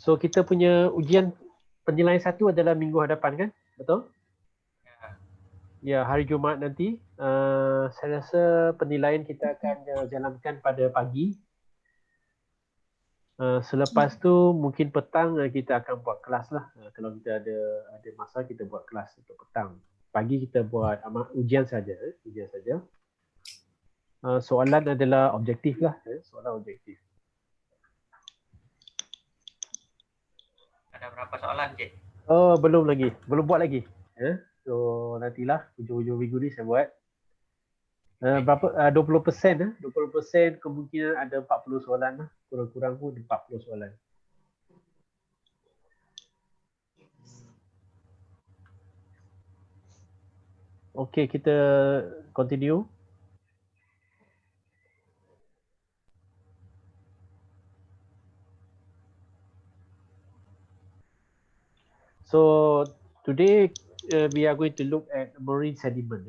So kita punya ujian penilaian 1 adalah minggu hadapan kan? Betul? Ya, hari Jumaat nanti. Saya rasa penilaian kita akan jalankan pada pagi. Selepas tu mungkin petang kita akan buat kelas lah. Kalau kita ada masa kita buat kelas untuk petang. Pagi kita buat ujian saja. Ujian saja. Soalan adalah objektif lah. Soalan objektif. Ada berapa soalan, Cik? Oh, belum lagi. Belum buat lagi. So, nantilah hujung-hujung minggu ni saya buat. Berapa? 20%. 20% kemungkinan ada 40 soalan lah. Kurang-kurang pun 40 soalan. Okey, kita continue. So today we are going to look at marine sediment.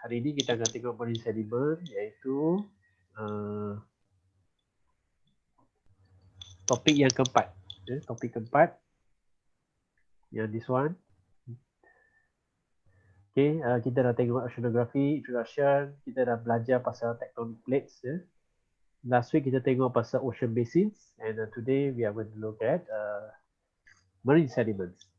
Hari ini kita akan tengok marine sediment, iaitu topik yang keempat. Topik keempat, yang this one. Okay, kita dah tengok oceanography, introduction, kita dah belajar pasal tectonic plates. Last week kita tengok pasal ocean basins, and today we are going to look at marine sediments.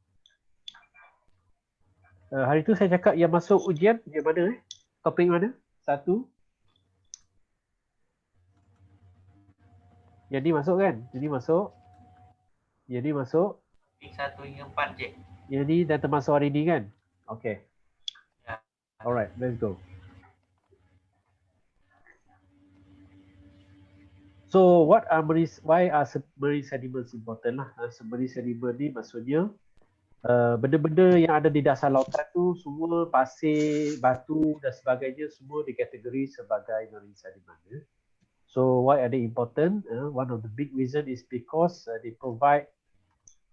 Hari tu saya cakap yang masuk ujian yang mana? Topik mana? Satu. Jadi masuk kan? Jadi masuk. Topik 1 hingga 4, Cik. Jadi dah termasuk hari ni kan? Okay. Ya. Alright, let's go. So why are marine sediments important lah? Marine sediment ni maksudnya benda-benda yang ada di dasar lautan tu semua pasir, batu dan sebagainya semua dikategori sebagai marine sediment. So why are they important? One of the big reason is because they provide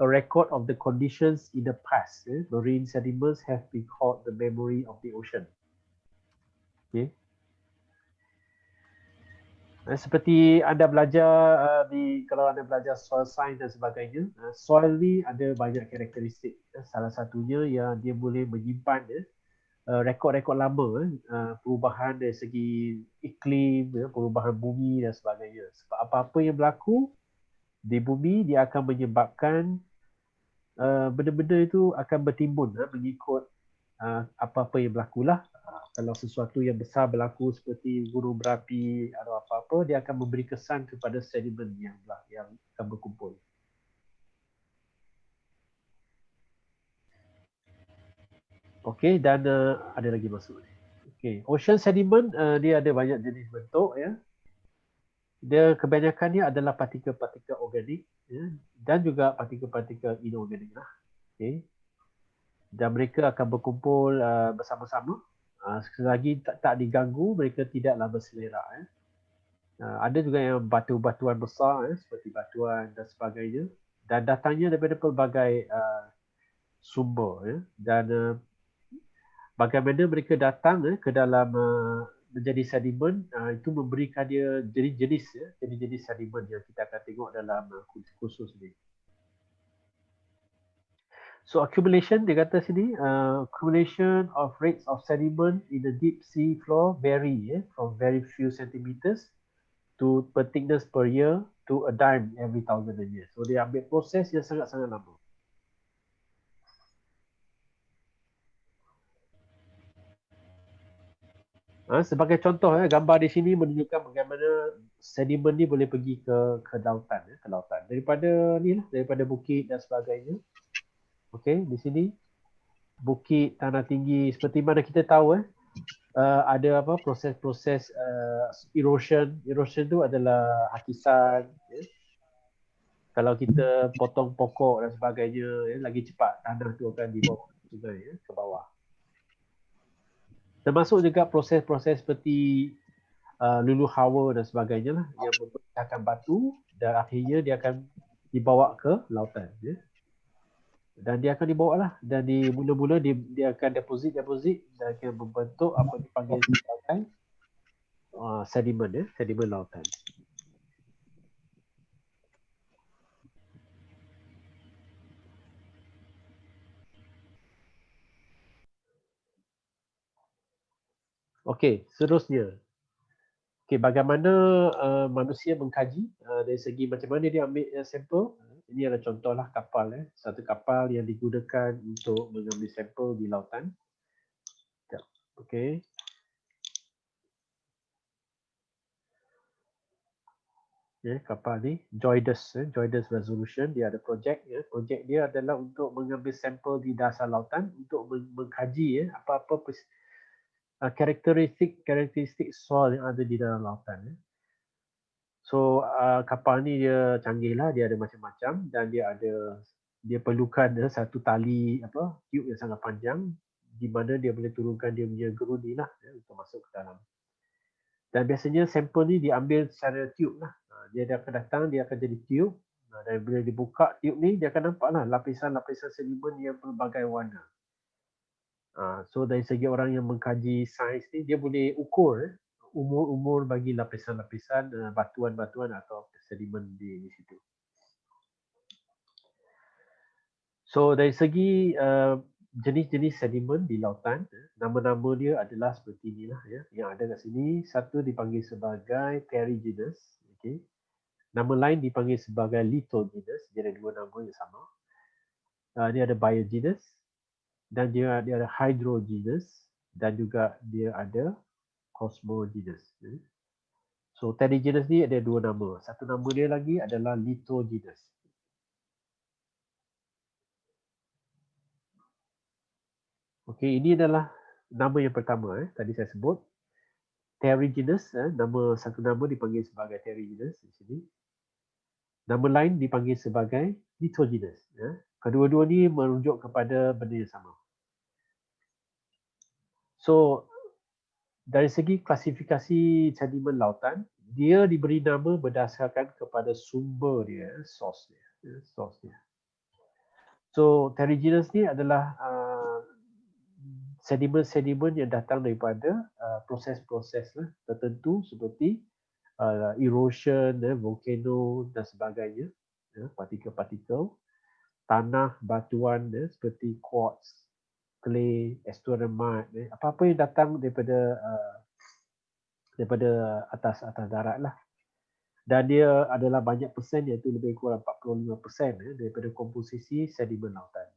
a record of the conditions in the past. Marine sediments have been called the memory of the ocean. Okay. Seperti anda belajar kalau anda belajar soil science dan sebagainya, soil ni ada banyak karakteristik. Salah satunya yang dia boleh menyimpan rekod-rekod lama, perubahan dari segi iklim, perubahan bumi dan sebagainya. Sebab apa-apa yang berlaku di bumi dia akan menyebabkan benda-benda itu akan bertimbun mengikut apa-apa yang berlaku lah. Kalau sesuatu yang besar berlaku seperti gunung berapi atau apa-apa, dia akan memberi kesan kepada sedimen yang akan berkumpul. Okey, dan ada lagi masuk ni. Okey, ocean sediment dia ada banyak jenis bentuk ya. Dia kebanyakannya adalah partikel-partikel organik ya, dan juga partikel-partikel inorganik lah. Okey. Dan mereka akan berkumpul bersama-sama. Selagi tak diganggu, mereka tidaklah berselerak. Ada juga yang batu-batuan besar seperti batuan dan sebagainya. Dan datangnya daripada pelbagai sumber. Dan bagaimana mereka datang ke dalam menjadi sedimen, itu memberikan dia jenis-jenis sedimen yang kita akan tengok dalam kursus ni. So accumulation, dia kata sini, accumulation of rates of sediment in the deep sea floor vary from very few centimeters to per thickness per year to a dime every 1,000 years. So dia ambil proses yang sangat-sangat lama. Sebagai contoh, gambar di sini menunjukkan bagaimana sedimen ni boleh pergi ke lautan, ke lautan. Daripada bukit dan sebagainya. Okey, di sini bukit, tanah tinggi, seperti mana kita tahu ada apa proses-proses erosion. Erosion tu adalah hakisan. Kalau kita potong pokok dan sebagainya, lagi cepat tanah tu akan dibawa ke sungai, ke bawah. Termasuk juga proses-proses seperti luluh hawa dan sebagainya lah, yang memecahkan batu dan akhirnya dia akan dibawa ke lautan. Dan dia akan dibawa lah, dan mula-mula dia akan deposit dan akan membentuk apa dipanggil sebagai sedimen lautan. Okey, seterusnya. Okey, bagaimana manusia mengkaji dari segi macam mana dia ambil sampel. Ini adalah contohlah kapal. Satu kapal yang digunakan untuk mengambil sampel di lautan. Okey. Kapal ni Joyous Resolution, dia ada projek. Projek dia adalah untuk mengambil sampel di dasar lautan untuk mengkaji apa-apa karakteristik soil yang ada di dalam lautan. So kapal ni dia canggih lah, dia ada macam-macam dan dia perlukan satu tali tube yang sangat panjang di mana dia boleh turunkan dia punya geruni lah untuk masuk ke dalam. Dan biasanya sampel ni diambil secara tube lah. Dia akan datang, dia akan jadi tube. Dan bila dibuka tube ni, dia akan nampak lah lapisan-lapisan sedimen yang pelbagai warna. So dari segi orang yang mengkaji sains ni, dia boleh ukur umur-umur bagi lapisan-lapisan batuan-batuan atau sedimen di situ. So dari segi jenis-jenis sedimen di lautan, nama-nama dia adalah seperti inilah yang ada kat sini. Satu dipanggil sebagai terrigenous, okey. Nama lain dipanggil sebagai lithogenous, dia ada dua nama yang sama. Dia ada biogenous dan dia ada hydrogenous dan juga dia ada cosmogenous. So terrigenous ni ada dua nama. Satu nama dia lagi adalah lithogenous. Okey, ini adalah nama yang pertama tadi saya sebut. Terrigenous, satu nama dipanggil sebagai terrigenous di sini. Nama lain dipanggil sebagai lithogenous. Kedua-dua ni merujuk kepada benda yang sama. So dari segi klasifikasi sedimen lautan, dia diberi nama berdasarkan kepada sumber dia, source dia. So terrigenous ni adalah sedimen-sedimen yang datang daripada proses-proses tertentu seperti erosion, volcano dan sebagainya, partikel-partikel, tanah, batuan seperti quartz, clay, estuarine mud, apa-apa yang datang daripada atas darat lah. Dan dia adalah banyak persen, iaitu lebih kurang 45% daripada komposisi sedimen lautan.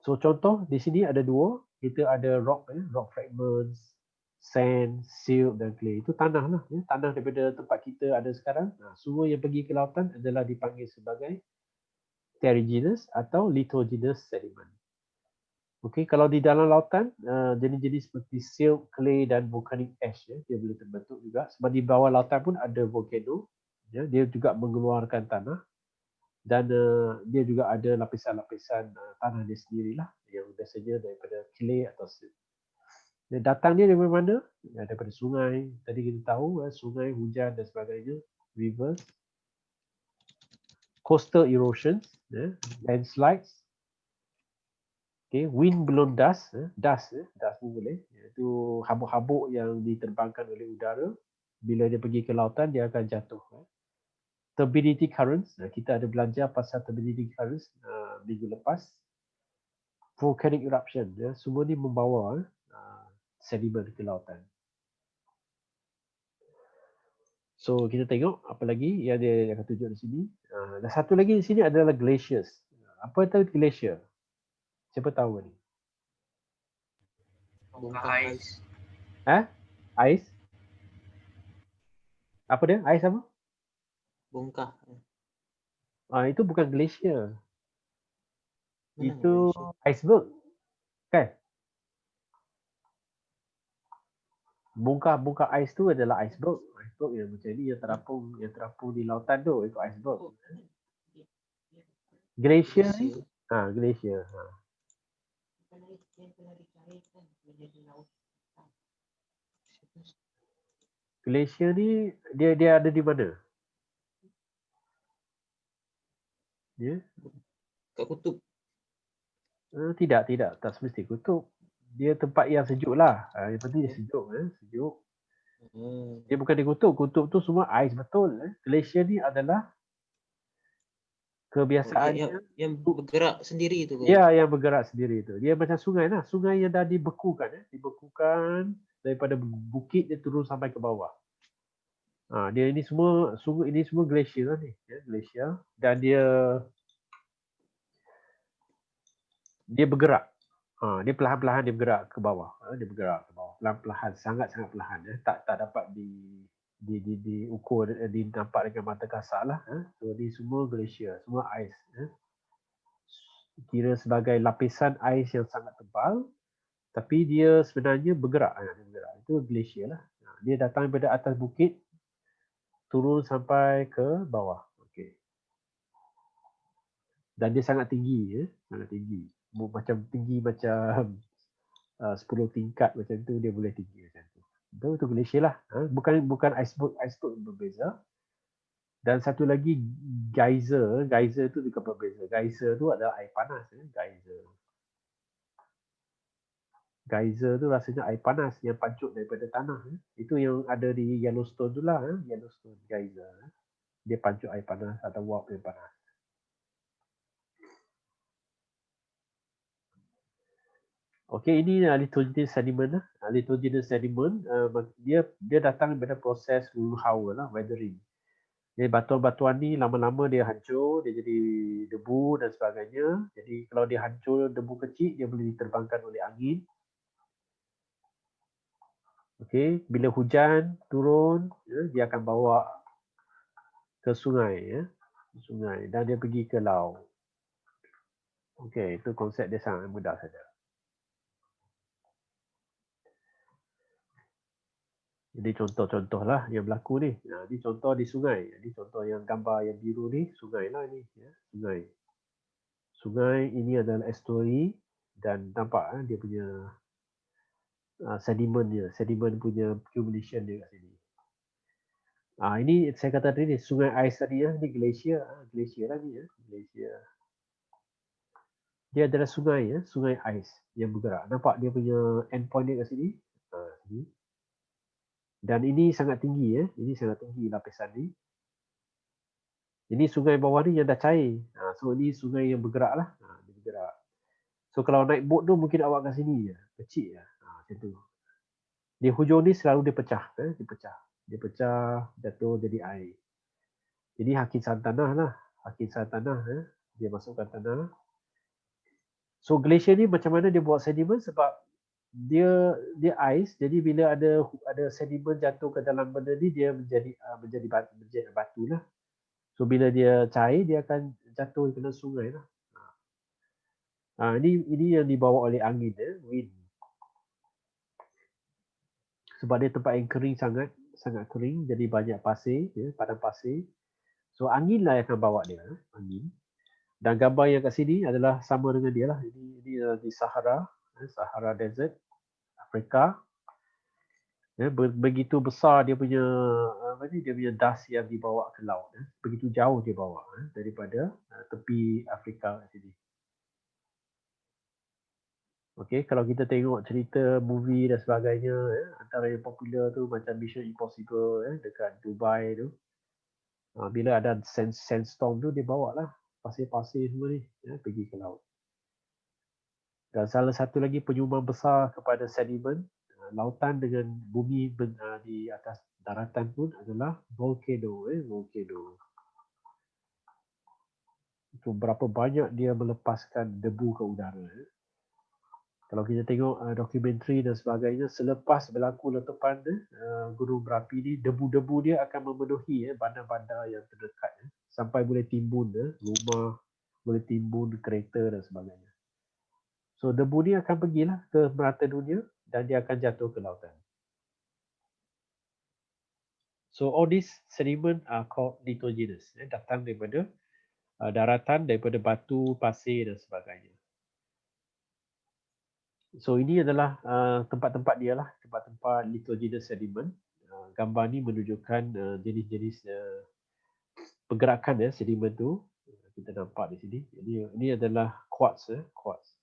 So contoh di sini ada dua, kita ada rock fragments, sand, silt dan clay. Itu tanah lah, tanah daripada tempat kita ada sekarang. Semua yang pergi ke lautan adalah dipanggil sebagai terrigenous atau lithogenous sediment. Okey, kalau di dalam lautan, jenis-jenis seperti silt, clay dan volcanic ash dia boleh terbentuk juga. Sebab di bawah lautan pun ada volcano, dia juga mengeluarkan tanah dan dia juga ada lapisan-lapisan tanah dia sendirilah yang biasanya daripada clay atau silt. Dan datang dia dari mana? Daripada sungai. Tadi kita tahu sungai, hujan dan sebagainya, rivers, coastal erosions, landslides. Okay, wind blown dust pun boleh. Itu habuk-habuk yang diterbangkan oleh udara. Bila dia pergi ke lautan, dia akan jatuh. Turbidity currents, kita ada belajar pasal turbidity currents minggu lepas. Volcanic eruption, semua ni membawa sedimen ke lautan. So kita tengok apa lagi yang dia akan tunjuk di sini. Dan satu lagi di sini adalah glaciers. Apa itu glacier? Siapa tahu ni? Bongkar ais. Ais? Apa dia? Ais apa? Bongkar. Itu bukan glacier. Itu iceberg. Kan? Bongkar ais tu adalah iceberg. Iceberg yang macam ni yang terapung di lautan tu, itu iceberg. Glacier ni? Glacier. Glacier ni dia ada di mana? Ya? Kat kutub. Tidak, tak semesti kutub. Dia tempat yang sejuk lah. Yang penting dia sejuk. Dia bukan di kutub. Kutub tu semua ais betul. Glacier ni adalah kebiasaan yang bergerak sendiri tu. Ya, yang bergerak sendiri tu. Dia macam sungai lah. Sungai yang dah dibekukan. Dibekukan daripada bukit dia turun sampai ke bawah. Dia ini semua glacier lah ni, ya, glacier, dan dia bergerak. Dia perlahan-lahan dia bergerak ke bawah. Dia bergerak ke bawah perlahan-lahan, sangat-sangat perlahan, ya. Tak dapat diukur, dinampak dengan mata kasar lah. So ni semua glacier, semua ais. Kira sebagai lapisan ais yang sangat tebal, tapi dia sebenarnya bergerak. Dia bergerak. Itu glacier lah. Dia datang daripada atas bukit, turun sampai ke bawah. Okey. Dan dia sangat tinggi, ya, sangat tinggi. Macam tinggi macam 10 tingkat macam tu, dia boleh tinggi macam tu. Itu glacier lah. Bukan iceberg berbeza. Dan satu lagi geyser tu juga berbeza. Geyser tu adalah air panas, Geyser tu rasanya air panas yang pancut daripada tanah. Itu yang ada di Yellowstone tu lah, Yellowstone geyser. Dia pancut air panas atau wap air panas. Okey, ini lithogenous sediment lah. Lithogenous sediment, dia datang daripada proses hulu hawa lah, weathering. Jadi batuan-batuan ni lama-lama dia hancur, dia jadi debu dan sebagainya. Jadi kalau dia hancur debu kecil, dia boleh diterbangkan oleh angin. Okey, bila hujan turun, dia akan bawa ke sungai, sungai, dan dia pergi ke laut. Okey, itu konsep dia sangat mudah saja. Jadi contoh-contoh lah yang berlaku ni. Ini contoh di sungai. Ini contoh yang gambar yang biru ni, sungai lah ni, sungai. Sungai ini adalah estuary dan nampak dia punya sediment punya accumulation dia kat sini. Ini saya kata tadi, sungai ais tadi, ni glacier, glacier lah ni, glacier. Dia adalah sungai, sungai ais yang bergerak. Nampak dia punya endpoint dia kat sini. Sini. Dan ini sangat tinggi, ini sangat tinggi lapisan ni. Ini sungai bawah ni yang dah cair. So ini sungai yang bergerak lah. Dia bergerak. So kalau naik boat tu mungkin awak kat sini je, kecil je. Macam tu. Di hujung ni selalu dia pecah, dia pecah, jatuh jadi air. Jadi hakisan tanah lah, hakisan tanah, dia masukkan tanah. So glacier ni macam mana dia buat sedimen, sebab dia ais, jadi bila ada sedimen jatuh ke dalam benda ni, dia menjadi batu lah. So bila dia cair, dia akan jatuh ke dalam sungai lah. Ini yang dibawa oleh angin, wind. Sebab dia tempat yang kering sangat kering, jadi banyak pasir, padang pasir. So angin lah yang akan bawa dia, angin. Dan gambar yang kat sini adalah sama dengan dia lah. Ini di Sahara, Sahara Desert, Afrika. Begitu besar dia punya dust yang dibawa ke laut. Begitu jauh dia bawa daripada tepi Afrika kat sini. Okey, kalau kita tengok cerita movie dan sebagainya, antara yang popular tu macam Mission Impossible dekat Dubai tu. Bila ada sandstorm tu, dia bawa lah pasir-pasir semua ni pergi ke laut. Dan salah satu lagi penyumbang besar kepada sedimen lautan dengan bumi di atas daratan pun adalah volcano. Volcano. Itu berapa banyak dia melepaskan debu ke udara. Kalau kita tengok dokumentari dan sebagainya, selepas berlaku letupan gunung berapi ni, debu-debu dia akan memenuhi bandar-bandar yang terdekat, sampai boleh timbun rumah, boleh timbun kereta dan sebagainya. So debu ni akan pergilah ke merata dunia dan dia akan jatuh ke lautan. So all these sediment are called lithogenous, datang daripada daratan, daripada batu, pasir dan sebagainya. So ini adalah tempat-tempat dia lah, tempat-tempat lithogenous sediment. Gambar ni menunjukkan jenis-jenis pergerakan sedimen tu. Kita nampak di sini. Jadi ini adalah quartz, quartz.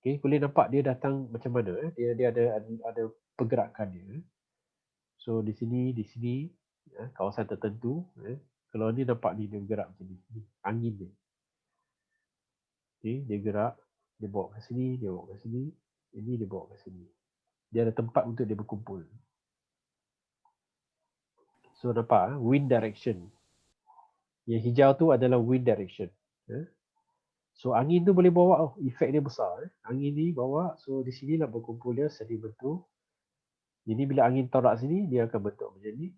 Okay, boleh nampak dia datang macam mana? Dia ada pergerakan dia. So di sini kawasan tertentu. Kalau ni nampak ni dia bergerak macam ni. Angin dia. Okay, dia gerak. Dia bawa ke sini, dia bawa ke sini. Ini dia bawa ke sini. Dia ada tempat untuk dia berkumpul. So nampak wind direction. Yang hijau tu adalah wind direction. So angin tu boleh bawa, efek dia besar. Angin ni bawa, so di sinilah berkumpul dia sedimen tu. Jadi bila angin torak sini, dia akan bentuk macam ni.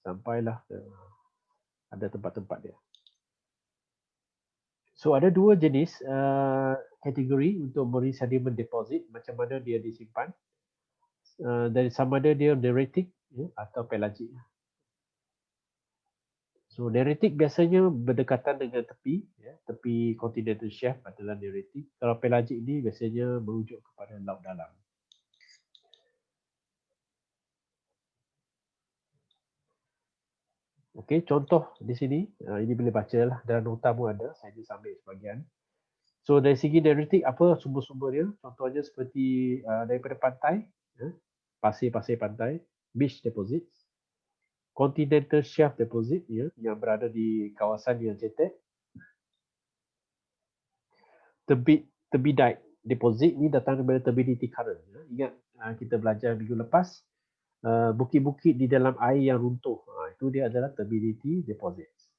Sampailah ke ada tempat-tempat dia. So ada dua jenis kategori untuk marine sediment deposit, macam mana dia disimpan. Dari sama ada dia neritic atau pelagic. So neritic biasanya berdekatan dengan tepi, tepi continental shelf adalah neritic. Kalau pelagic ni biasanya merujuk kepada laut dalam. Okey, contoh di sini, ini boleh baca lah, dalam nota pun ada, saya just ambil sebahagian. So dari segi neritic, apa sumber-sumber dia? Contohnya seperti daripada pantai, pasir-pasir pantai, beach deposits, continental shelf deposit yang berada di kawasan yang cetek, turbidite deposit ni datang daripada turbidity current. Ingat kita belajar minggu lepas, bukit-bukit di dalam air yang runtuh, itu dia adalah turbidity deposits.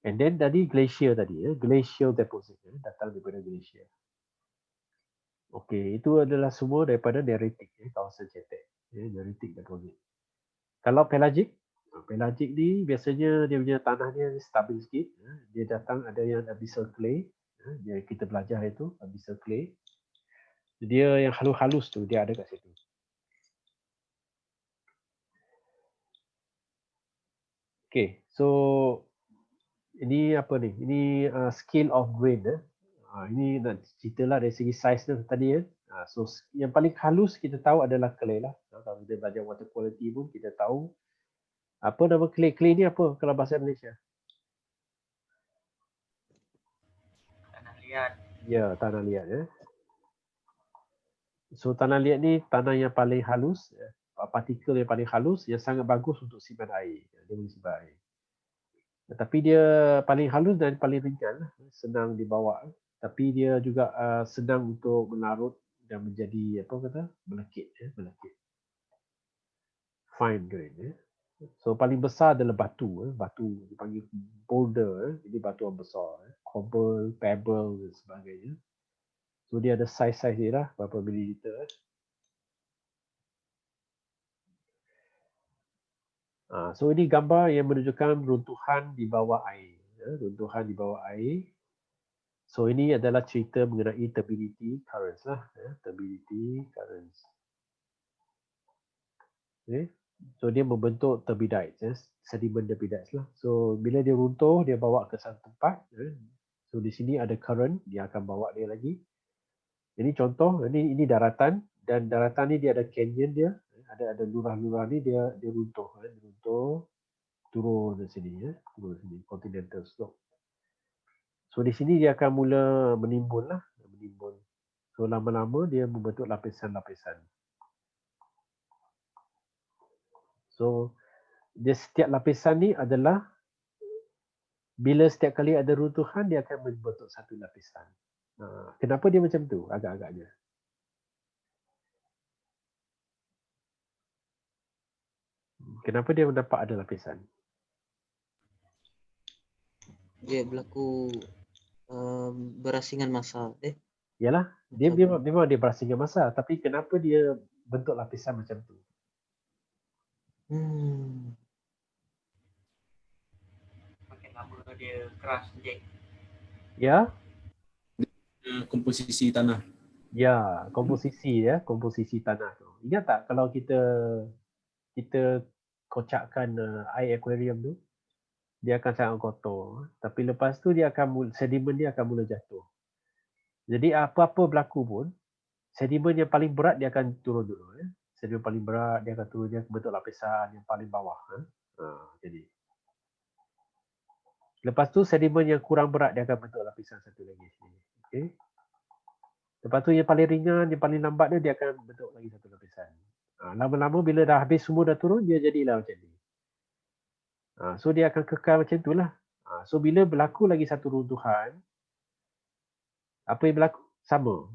And then tadi glacier tadi, glacial deposit datang daripada glacier. Okey, itu adalah semua daripada neritic, kawasan cetek, neritic deposit. Kalau pelagic, pelagic ni biasanya dia punya tanah dia stabil sikit, dia datang ada yang abyssal clay, dia kita belajar itu abyssal clay. Dia yang halus-halus tu dia ada kat situ. Okey, so ini apa ni? Ini scale of grain. Ini nak ceritalah dari segi saiz tu tadi. So yang paling halus kita tahu adalah clay lah. Kalau kita belajar water quality pun kita tahu. Apa nama clay? Clay ni apa kalau bahasa Malaysia? Tanah liat. Ya, tanah liat. So tanah liat ni tanah yang paling halus, partikel yang paling halus, yang sangat bagus untuk simpan air. Dia boleh simpan air. Tapi dia paling halus dan paling ringan, senang dibawa. Tapi dia juga senang untuk melarut dan menjadi apa kata melekit, melekit. Fine grain. So paling besar adalah batu, batu dipanggil boulder, jadi batu yang besar, cobble, pebble dan sebagainya. So dia ada saiz-saiz dia lah, berapa mililiter. So ini gambar yang menunjukkan runtuhan di bawah air, runtuhan di bawah air. So ini adalah cerita mengenai turbidity currents lah, turbidity currents. Okay. So dia membentuk turbidites, sedimen turbidites lah. So bila dia runtuh, dia bawa ke satu tempat. So di sini ada current, dia akan bawa dia lagi. Ini contoh, ini daratan dan daratan ni dia ada canyon dia, ada lurah-lurah ni dia runtuh, runtuh turun ke sini, turun sini, continental slope. So di sini dia akan mula menimbun lah, menimbun. So lama-lama dia membentuk lapisan-lapisan. So dia setiap lapisan ni adalah bila setiap kali ada runtuhan dia akan membentuk satu lapisan. Kenapa dia macam tu agak-agaknya? Kenapa dia mendapat ada lapisan? Dia berlaku berasingan massa. Yalah, dia memang dia berasingan massa, tapi kenapa dia bentuk lapisan macam tu? Makin lama dia keras, Jack. Ya? Komposisi tanah. Ya, komposisi tanah tu. Ingat tak kalau kita kocakkan air aquarium tu, dia akan sangat kotor. Tapi lepas tu dia akan sedimen dia akan mula jatuh. Jadi apa-apa berlaku pun, sedimen yang paling berat dia akan turun dulu. Sedimen paling berat dia akan turun, dia akan bentuk lapisan yang paling bawah. Jadi lepas tu sedimen yang kurang berat dia akan bentuk lapisan satu lagi sini. Okay. Lepas tu yang paling ringan, yang paling lambat dia akan bentuk lagi satu lapisan. Lama-lama bila dah habis semua dah turun, dia jadilah macam ni. So dia akan kekal macam itulah. So bila berlaku lagi satu runtuhan, Apa yang berlaku? Sama.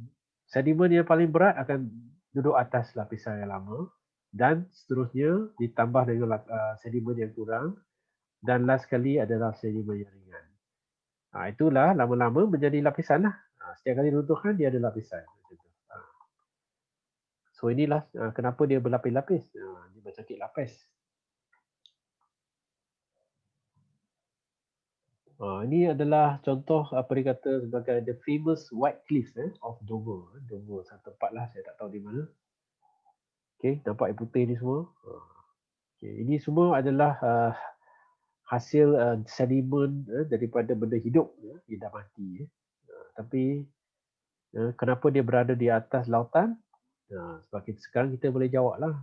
Sedimen yang paling berat akan duduk atas lapisan yang lama dan seterusnya ditambah dengan sedimen yang kurang dan last sekali adalah sedimen yang ringan. Itulah lama-lama menjadi lapisan lah. Setiap kali runtuhan dia ada lapisan. So inilah kenapa dia berlapis-lapis. Dia bercakap lapis. Ini adalah contoh apa dikata sebagai the famous White Cliffs of Dover. Dover satu tempat lah, saya tak tahu di mana. Okay, nampak yang putih ni semua. Okay, ini semua adalah hasil sedimen daripada benda hidup yang dah mati. Tapi kenapa dia berada di atas lautan? Sebab sekarang kita boleh jawab lah.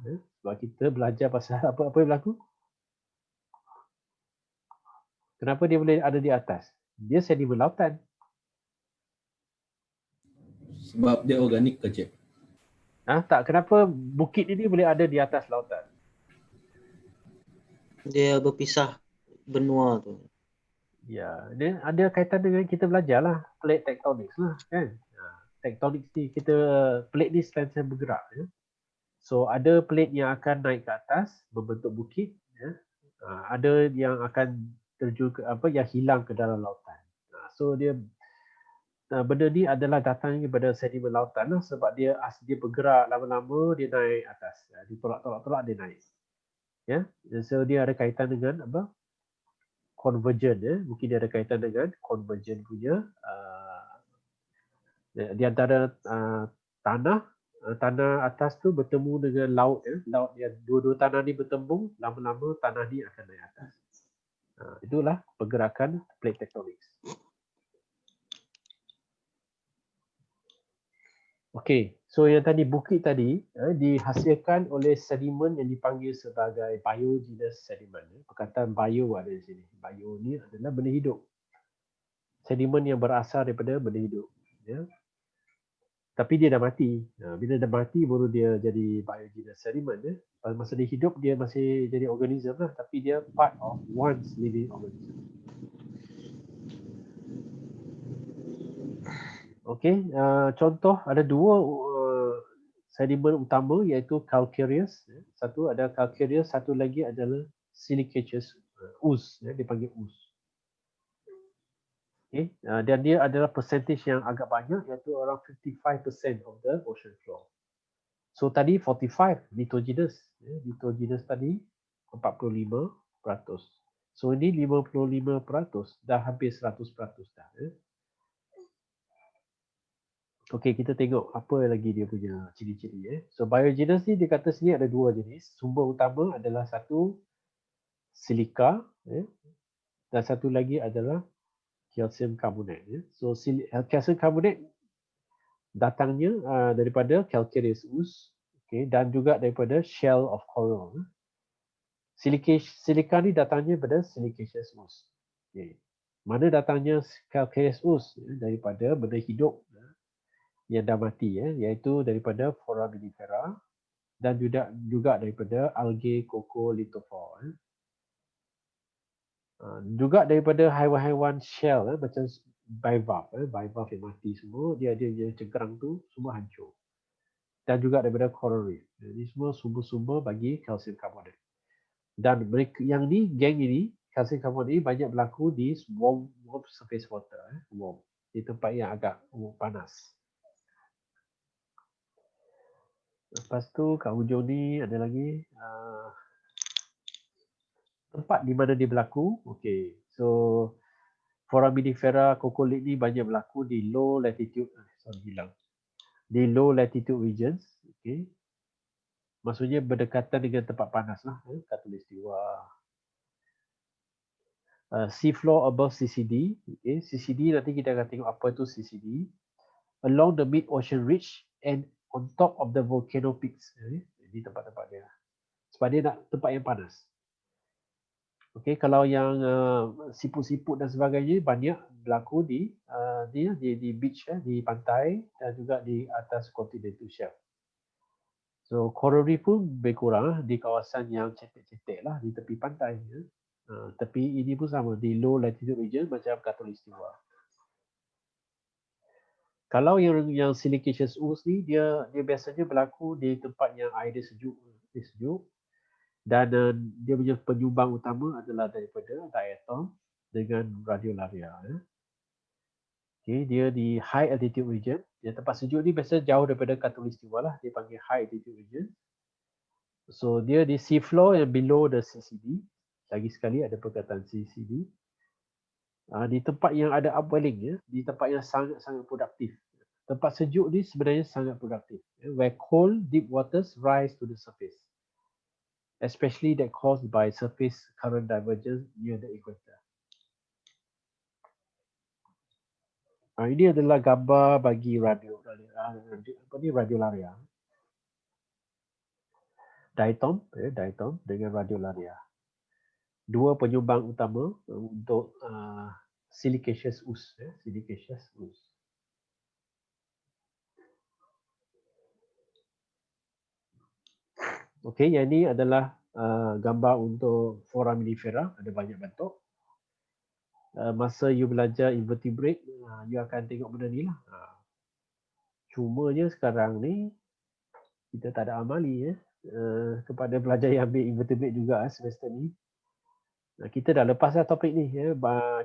Sebab kita belajar pasal apa yang berlaku. Kenapa dia boleh ada di atas? Dia sedimen lautan. Sebab dia organik ke, Cik? Tak, kenapa bukit ini boleh ada di atas lautan? Dia berpisah benua tu. Ya, dia ada kaitan dengan kita belajar lah. Plate tectonics lah kan. Tectonics ni kita, plate ni sentiasa bergerak. So ada plate yang akan naik ke atas membentuk bukit. Ada yang akan terjun ke yang hilang ke dalam lautan. So dia benda ni adalah datangnya daripada sedimen lautan lah, sebab dia bergerak lama-lama dia naik atas. Dia tolak dia naik. Ya, so dia ada kaitan dengan apa? Convergent mungkin dia ada kaitan dengan convergent punya di antara tanah atas tu bertemu dengan laut laut yang dua-dua tanah ni bertembung, lama-lama tanah ni akan naik atas. Itulah pergerakan plate tectonics. Okey, so yang tadi bukit tadi dihasilkan oleh sedimen yang dipanggil sebagai biogenous sediment. Perkataan bio ada di sini. Bio ni adalah benda hidup. Sedimen yang berasal daripada benda hidup. Ya. Tapi dia dah mati. Bila dah mati baru dia jadi biogenous sediment. Masa dia hidup dia masih jadi organism lah. Tapi dia part of one living organism. Okey, contoh ada dua sedimen utama iaitu calcareous. Satu ada calcareous, satu lagi adalah silicaceous, ooze, dipanggil ooze. Okay. Dan dia adalah percentage yang agak banyak iaitu around 55% of the ocean floor. So tadi 45 lithogenous. Lithogenous tadi 45%. So ini 55%, dah hampir 100% dah. Okey, kita tengok apa lagi dia punya ciri-ciri. So biogenous ni dia kata sini ada dua jenis. Sumber utama adalah satu silika dan satu lagi adalah calcium carbonate. So calcium carbonate datangnya daripada calcareous ooze, dan juga daripada shell of coral. Silika ni datangnya daripada silicaceous ooze. Mana datangnya calcareous ooze? Daripada benda hidup yang dah mati, iaitu daripada foraminifera dan juga daripada algae coccolithophore. Juga daripada haiwan-haiwan shell macam bivalve. Bivalve yang mati semua, dia cengkerang tu semua hancur. Dan juga daripada coral reef. Ini semua sumber-sumber bagi calcium carbonate. Dan mereka yang ni, geng ini, calcium carbonate ini banyak berlaku di warm surface water. Warm. Di tempat yang agak panas. Lepas tu kat hujung ni ada lagi tempat di mana dia berlaku. Okey. So foraminifera coccolith ni banyak berlaku di low latitude di low latitude regions. Okey. Maksudnya berdekatan dengan tempat panas lah, khatulistiwa. Sea floor above CCD. Okay. CCD nanti kita akan tengok apa itu CCD. Along the mid-ocean ridge and on top of the volcano peaks. Ini tempat-tempat dia. Sebab dia nak tempat yang panas. Okey, kalau yang siput-siput dan sebagainya banyak berlaku di beach, di pantai dan juga di atas continental shelf. So coral reef pun lebih kurang di kawasan yang cetek-cetek lah di tepi pantai. Tapi ini pun sama di low latitude region macam khatulistiwa. Kalau yang silicaceous ooze ni dia biasanya berlaku di tempat yang air dia sejuk dan dia punya penyumbang utama adalah daripada diatom dengan radiolaria. Okay, dia di high altitude region. Dia tempat sejuk ni biasa jauh daripada khatulistiwa lah. Dia panggil high altitude region. So dia di sea floor yang below the CCD. Lagi sekali ada perkataan CCD. Di tempat yang ada upwelling, di tempat yang sangat-sangat produktif. Tempat sejuk ni sebenarnya sangat produktif. Where cold, deep waters rise to the surface. Especially that caused by surface current divergence near the equator. Ini adalah gambar bagi radiolaria. Diatom dengan radiolaria. Dua penyumbang utama untuk silicaceous ooze. Silicaceous ooze. Okey, yang ini adalah gambar untuk foraminifera, ada banyak bentuk. Masa you belajar invertebrate, you akan tengok benda ni lah. Cumanya sekarang ni kita tak ada amali kepada pelajar yang ambil invertebrate juga semester ni. Kita dah lepas dah topik ni.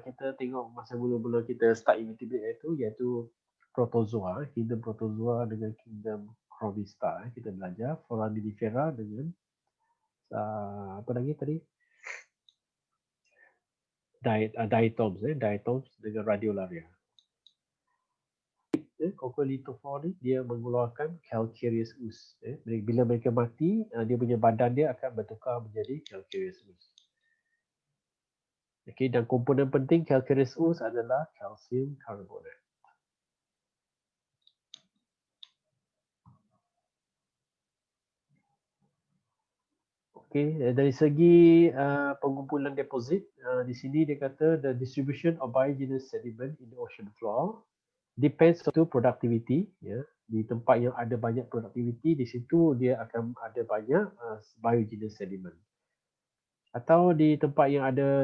Kita tengok masa mula-mula kita start invertebrate iaitu protozoa, kingdom protozoa dengan kingdom Chronista. Kita belajar foraminifera dengan apa lagi tadi? Diatoms dengan radiolaria. Coccolithophore ni dia mengeluarkan calcareous ooze. Bila mereka mati, dia punya badan dia akan bertukar menjadi calcareous ooze. Okay, dan komponen penting calcareous ooze adalah calcium carbonate. Okay, dari segi pengumpulan deposit, di sini dia kata the distribution of biogenous sediment in the ocean floor depends on productivity. Di tempat yang ada banyak productivity, di situ dia akan ada banyak biogenous sediment. Atau di tempat yang ada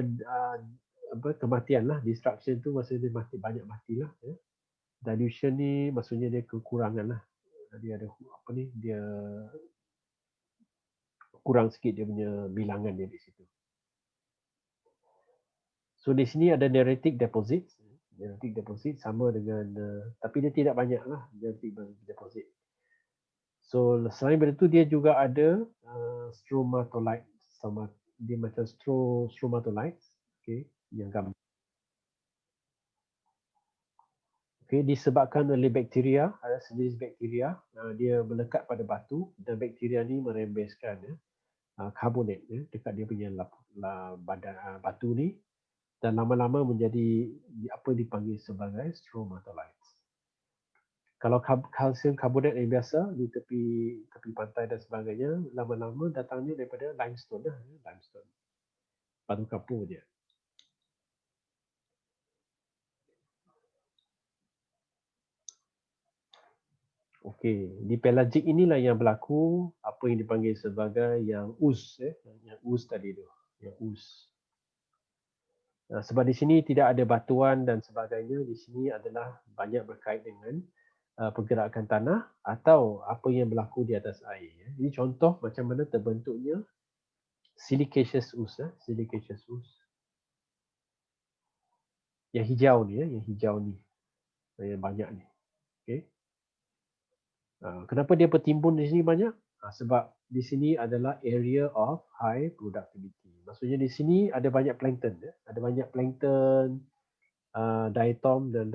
kematian lah, destruction tu maksudnya dia banyak matilah. Dilution ni maksudnya dia kekurangan lah. Dia ada dia kurang sikit dia punya bilangan dia di situ. So di sini ada neritic deposit. Neritic deposit sama dengan tapi dia tidak banyak lah neritic deposit. So selain daripada itu dia juga ada stromatolites. Dia macam stromatolites. Okay, yang gambar. Okay, disebabkan oleh bakteria, ada sejenis bakteria, dia melekat pada batu dan bakteria ni merembeskan karbonat dekat dia punya badan batu ni dan lama-lama menjadi apa dipanggil sebagai stromatolites. Kalau kalsium karbonat yang biasa di tepi pantai dan sebagainya, lama-lama datangnya daripada limestone limestone. Batu kapur dia. Okey, di pelagic inilah yang berlaku apa yang dipanggil sebagai yang ooze, yang ooze tadi tu, yang ooze. Sebab di sini tidak ada batuan dan sebagainya, di sini adalah banyak berkait dengan pergerakan tanah atau apa yang berlaku di atas air. Ini contoh macam mana terbentuknya silicaceous ooze, silicaceous ooze. Yang hijau ni, yang banyak ni. Okey. Kenapa dia bertimbun di sini banyak? Sebab di sini adalah area of high productivity. Maksudnya di sini ada banyak plankton, ada banyak plankton, diatom dan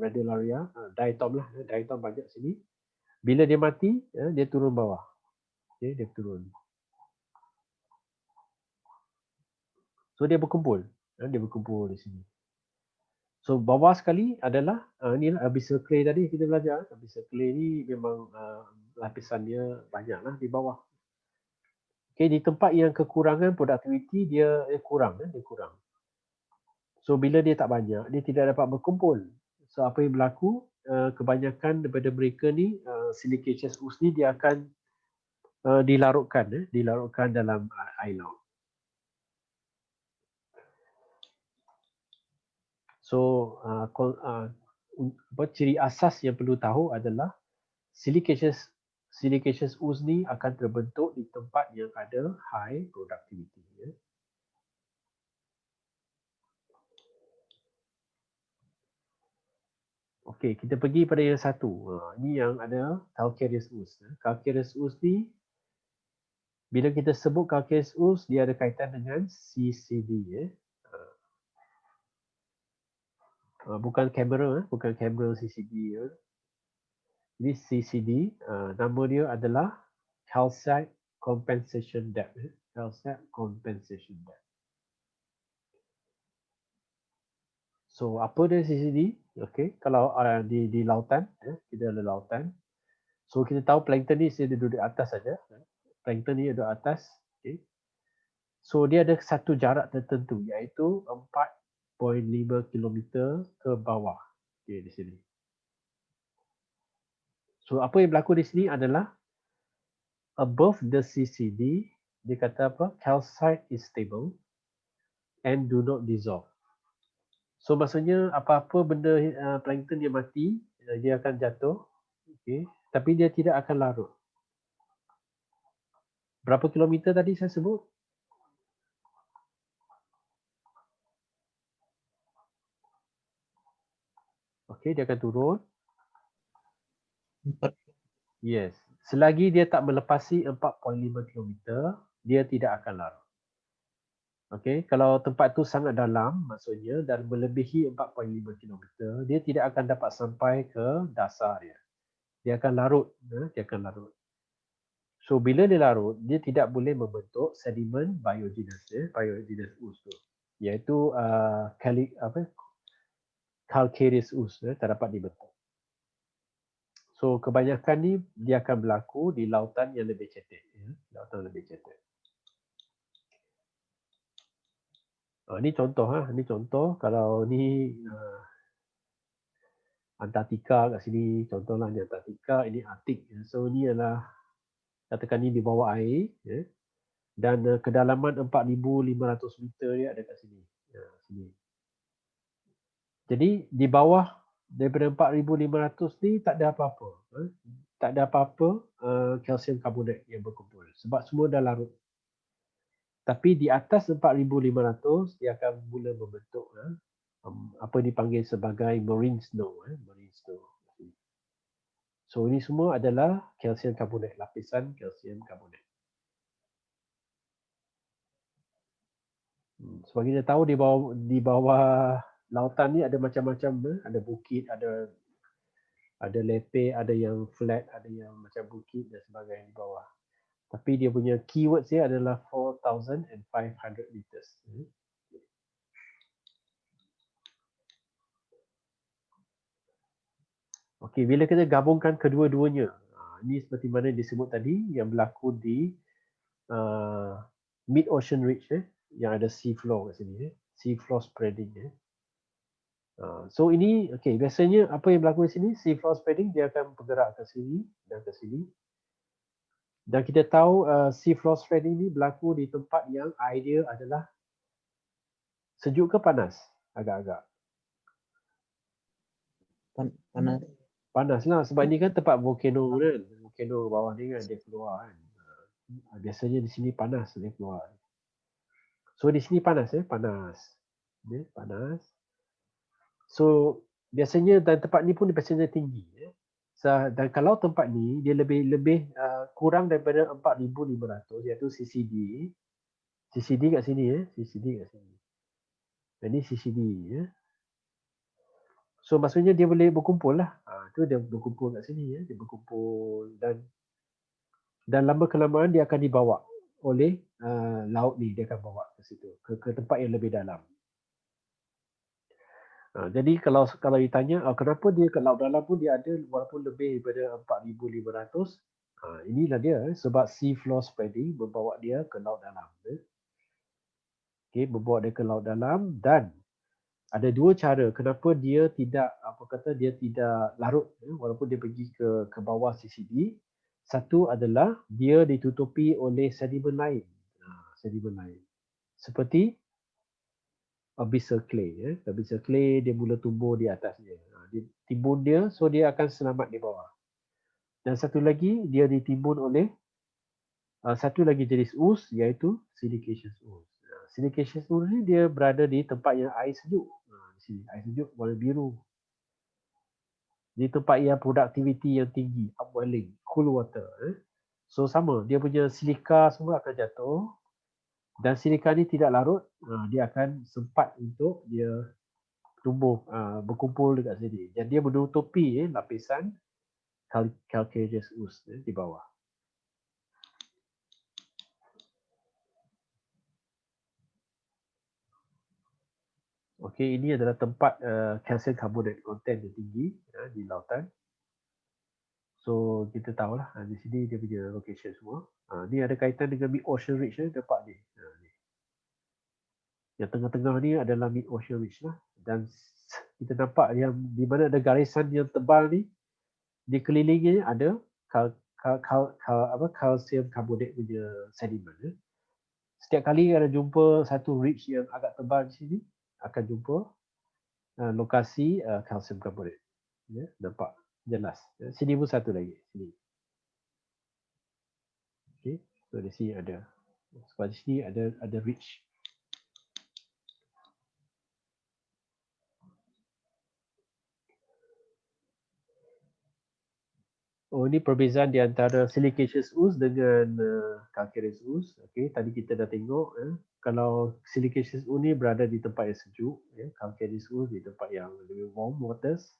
radiolaria. Diatom lah, diatom banyak sini. Bila dia mati, dia turun bawah. Okay, dia turun. So dia berkumpul di sini. So bawah sekali adalah ni lah abyssal clay tadi kita belajar. Abyssal clay ni memang lapisannya banyaklah di bawah. Okay, di tempat yang kekurangan productivity dia kurang. So bila dia tak banyak, dia tidak dapat berkumpul. So apa yang berlaku, kebanyakan daripada mereka ni silicaceous ooze ni dia akan dilarutkan dalam air laut. So ciri asas yang perlu tahu adalah silicaceous ooze ni akan terbentuk di tempat yang ada high productivity. Ya. Okey, kita pergi pada yang satu. Ini yang ada calcareous ooze. Calcareous ooze ni, bila kita sebut calcareous ooze, dia ada kaitan dengan CCD. Ya. Bukan kamera, bukan kamera CCD. Ya. Ini CCD, nama dia adalah calcite compensation depth. Calcite compensation depth. So apa dia CCD? Okay, kalau di lautan, kita ada lautan. So kita tahu plankton ni dia duduk di atas saja. Plankton ni duduk atas. Okay. So dia ada satu jarak tertentu, iaitu 4.5 km ke bawah. Okay, di sini. So apa yang berlaku di sini adalah above the CCD, dia kata apa? Calcite is stable and do not dissolve. So maksudnya apa-apa benda plankton yang mati, dia akan jatuh. Okay. Tapi dia tidak akan larut. Berapa kilometer tadi saya sebut? Okey, dia akan turun. 4. Yes. Selagi dia tak melepasi 4.5 km, dia tidak akan larut. Okey, kalau tempat tu sangat dalam, maksudnya dan melebihi 4.5 km, dia tidak akan dapat sampai ke dasar dia. Dia akan larut, dia akan larut. So bila dia larut, dia tidak boleh membentuk sedimen biogenous, biogenous ooze tu. Iaitu calcareous ooze, tak dapat dibentuk. So kebanyakan ni dia akan berlaku di lautan yang lebih cetek. Lautan lebih cetek. Ini contoh. Ini contoh kalau ni Antartika kat sini. Contohlah ni Antartika, ini Arctic. So ni adalah, katakan ni di bawah air. Dan kedalaman 4,500 meter dia ada kat sini. Sini. Jadi di bawah daripada 4,500 ni tak ada apa-apa. Tak ada apa-apa kalsium karbonat yang berkumpul. Sebab semua dah larut. Tapi di atas 4,500 dia akan mula membentuk apa dipanggil sebagai marine snow. Marine snow. So ini semua adalah kalsium karbonat, lapisan kalsium karbonat. Sebab kita tahu di bawah lautan ni ada macam-macam, ada bukit, ada lepeh, ada yang flat, ada yang macam bukit dan sebagainya di bawah. Tapi dia punya keywords dia adalah 4,500 meters. Okey, bila kita gabungkan kedua-duanya, ini seperti mana disebut tadi yang berlaku di mid ocean ridge, yang ada sea floor kat sini, sea floor spreading. So ini, okey, biasanya apa yang berlaku di sini, sea floor spreading dia akan bergerak ke sini dan ke sini. Dan kita tahu sea floor spreading ni berlaku di tempat yang air dia adalah sejuk ke panas? Agak-agak. Panas. Panas lah, sebab ni kan tempat volcano kan. Volcano bawah ni kan dia keluar kan. Biasanya di sini panas dia keluar. So di sini panas, panas. Panas. So biasanya dan tempat ni pun biasanya tinggi. Dan kalau tempat ni dia lebih kurang daripada 4,500, iaitu CCD. CCD kat sini, CCD kat sini. Dan ni CCD. So maksudnya dia boleh berkumpul lah. Tu dia berkumpul kat sini. Dia berkumpul dan lama kelamaan dia akan dibawa oleh laut ni. Dia akan bawa ke situ. Ke tempat yang lebih dalam. Jadi kalau ditanya kenapa dia ke laut dalam pun dia ada walaupun lebih daripada 4,500, inilah dia sebab sea floor spreading membawa dia ke laut dalam. Okey, membawa dia ke laut dalam dan ada dua cara kenapa dia tidak larut walaupun dia pergi ke bawah CCD. Satu adalah dia ditutupi oleh sedimen lain. Sedimen lain. Seperti abyssal clay. Abyssal clay dia mula tumbuh di atasnya. Dia timbun dia, so dia akan selamat di bawah. Dan satu lagi dia ditimbun oleh satu lagi jenis ooze iaitu silicaceous ooze. Silicaceous ooze ni dia berada di tempat yang air sejuk. Di sini air sejuk warna biru. Di tempat yang produktiviti yang tinggi, upwelling, cool water. So sama, dia punya silika semua akan jatuh dan silika ni tidak larut, dia akan sempat untuk dia tumbuh, berkumpul dekat sini. Dan dia menutupi lapisan calcareous ooze di bawah. Okey, ini adalah tempat calcium carbonate content yang tinggi di lautan. So kita tahulah di sini dia punya location semua. Ni ada kaitan dengan mid ocean ridge tempat ni. Ni. Yang tengah-tengah ni adalah mid ocean ridge lah. Dan kita nampak yang di mana ada garisan yang tebal ni, di kelilingnya ada calcium carbonate punya sedimen. Setiap kali ada jumpa satu ridge yang agak tebal di sini, akan jumpa lokasi calcium carbonate. Ya, nampak jelas. Sini pun satu lagi. Sini. Okay. So di sini ada. Sebab di sini ada ridge. Oh, ini perbezaan di antara silicaceous ooze dengan calcareous ooze. Okay, tadi kita dah tengok. Kalau silicaceous ooze ni berada di tempat yang sejuk, calcareous ooze di tempat yang lebih warm waters.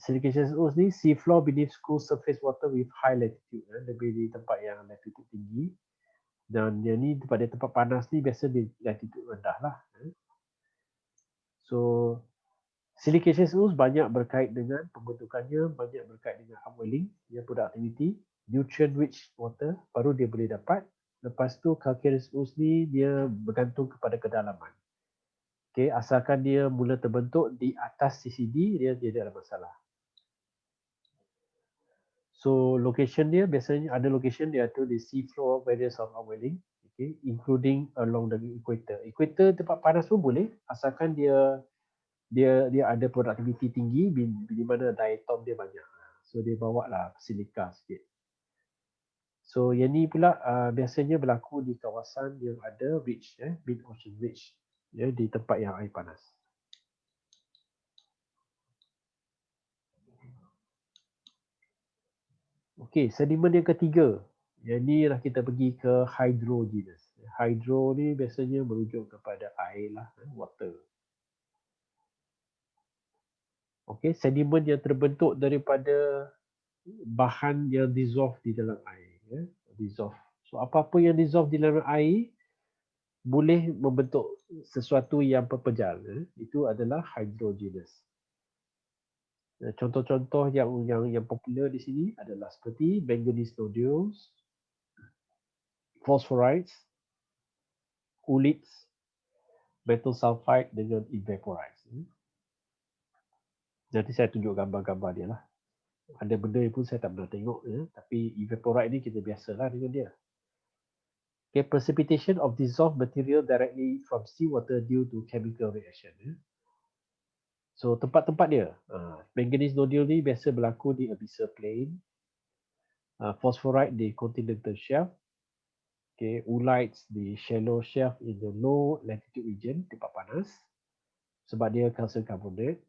Silicaceous ooze ni sea floor beneath cool surface water with high latitude, lebih di tempat yang latitude tinggi. Dan yang ni pada tempat panas ni biasa di latitude rendah lah. So silicaceous ooze banyak berkait dengan pembentukannya, banyak berkait dengan upwelling, yang productivity, nutrient rich water, baru dia boleh dapat. Lepas tu calcareous ooze ni dia bergantung kepada kedalaman. Okay, asalkan dia mula terbentuk di atas CCD, dia tidak ada masalah. So location dia biasanya ada location dia tu di sea floor areas of upwelling, okay, including along the equator. Equator tempat panas pun boleh, asalkan dia ada produktiviti tinggi di mana diatom dia banyak. So dia bawa lah silika sikit. So yang ni pula biasanya berlaku di kawasan yang ada ridge, mid ocean ridge, di tempat yang air panas. Okey, sedimen yang ketiga. Yang ni lah kita pergi ke hydrogenous. Hydro ni biasanya merujuk kepada air lah, water. Okey, sedimen yang terbentuk daripada bahan yang dissolve di dalam air. Dissolve. So apa-apa yang dissolve di dalam air boleh membentuk sesuatu yang pepejal. Itu adalah hydrogenous. Contoh-contoh yang popular di sini adalah seperti manganese nodules, phosphorites, oolites, metal sulfide dengan evaporites. Nanti saya tunjuk gambar-gambar dia lah. Ada benda pun saya tak pernah tengok, tapi evaporite ni kita biasalah dengan dia. Okay, precipitation of dissolved material directly from seawater due to chemical reaction. So tempat-tempat dia, manganese nodule ni biasa berlaku di abyssal plain, phosphorite di continental shelf, okay, oolites di shallow shelf in the low latitude region, tempat panas, sebab dia calcium carbonate.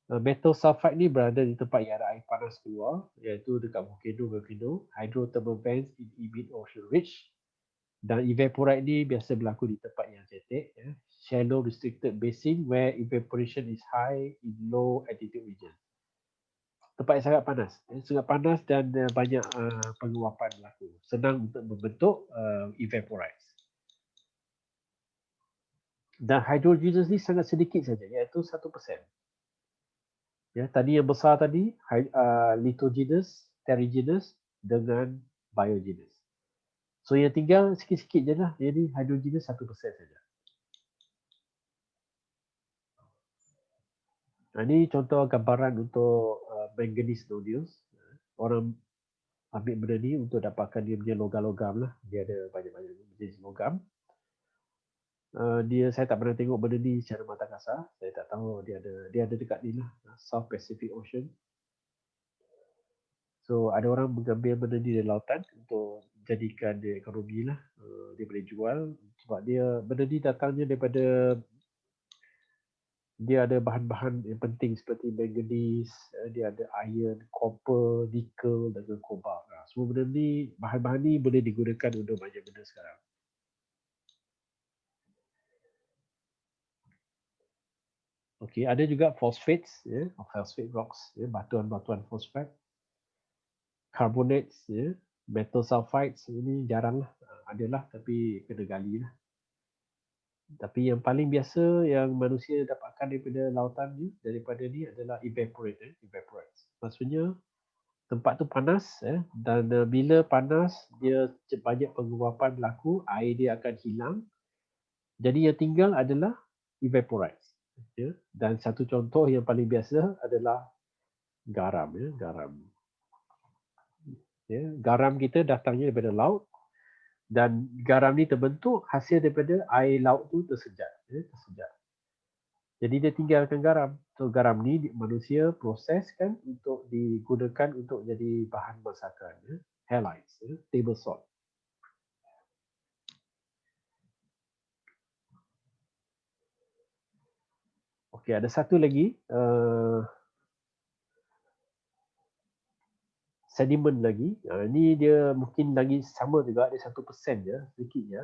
Metal sulfide ni berada di tempat yang ada air panas keluar, iaitu dekat volcano, hydrothermal vents in mid ocean ridge. Dan evaporite ni biasa berlaku di tempat yang cetek, shallow restricted basin where evaporation is high in low altitude region. Tempat yang sangat panas dan banyak penguapan berlaku. Senang untuk membentuk evaporite. Dan hydrogenous ni sangat sedikit saja, iaitu 1%. Ya, tadi yang besar tadi, lithogenous, terrigenous dengan biogenous. So yang tinggal sikit-sikit je lah. Jadi hydrogenous 1% saja. Ini contoh gambaran untuk manganese nodules. Orang ambil benda ni untuk dapatkan dia punya logam-logam lah. Dia ada banyak-banyak jenis logam. Saya tak pernah tengok benda ni secara mata kasar. Saya tak tahu dia ada dekat ni lah, South Pacific Ocean. So ada orang mengambil benda ni dari lautan untuk jadikan dia ekonomi lah. Dia boleh jual sebab benda ni datangnya daripada, dia ada bahan-bahan yang penting seperti manganese, dia ada iron, copper, nickel dan kobalt. Semua benda ni, bahan-bahan ni boleh digunakan untuk banyak benda sekarang. Okey, ada juga phosphates, phosphate rocks, batuan-batuan fosfat, carbonates, metal sulfides, ini jarang lah, adalah tapi kena gali lah. Tapi yang paling biasa yang manusia dapatkan daripada lautan ni, daripada ni adalah evaporate. Maksudnya tempat tu panas, dan bila panas dia banyak penguapan berlaku, air dia akan hilang. Jadi yang tinggal adalah evaporate. Dan satu contoh yang paling biasa adalah garam. Garam kita datangnya daripada laut, dan garam ni terbentuk hasil daripada air laut tu tersejat. Jadi dia tinggalkan garam. So garam ni manusia proseskan untuk digunakan untuk jadi bahan masakan. Halides, table salt. Okey, ada satu lagi sedimen lagi. Ini dia mungkin lagi sama juga, dia 1% je, sedikit je.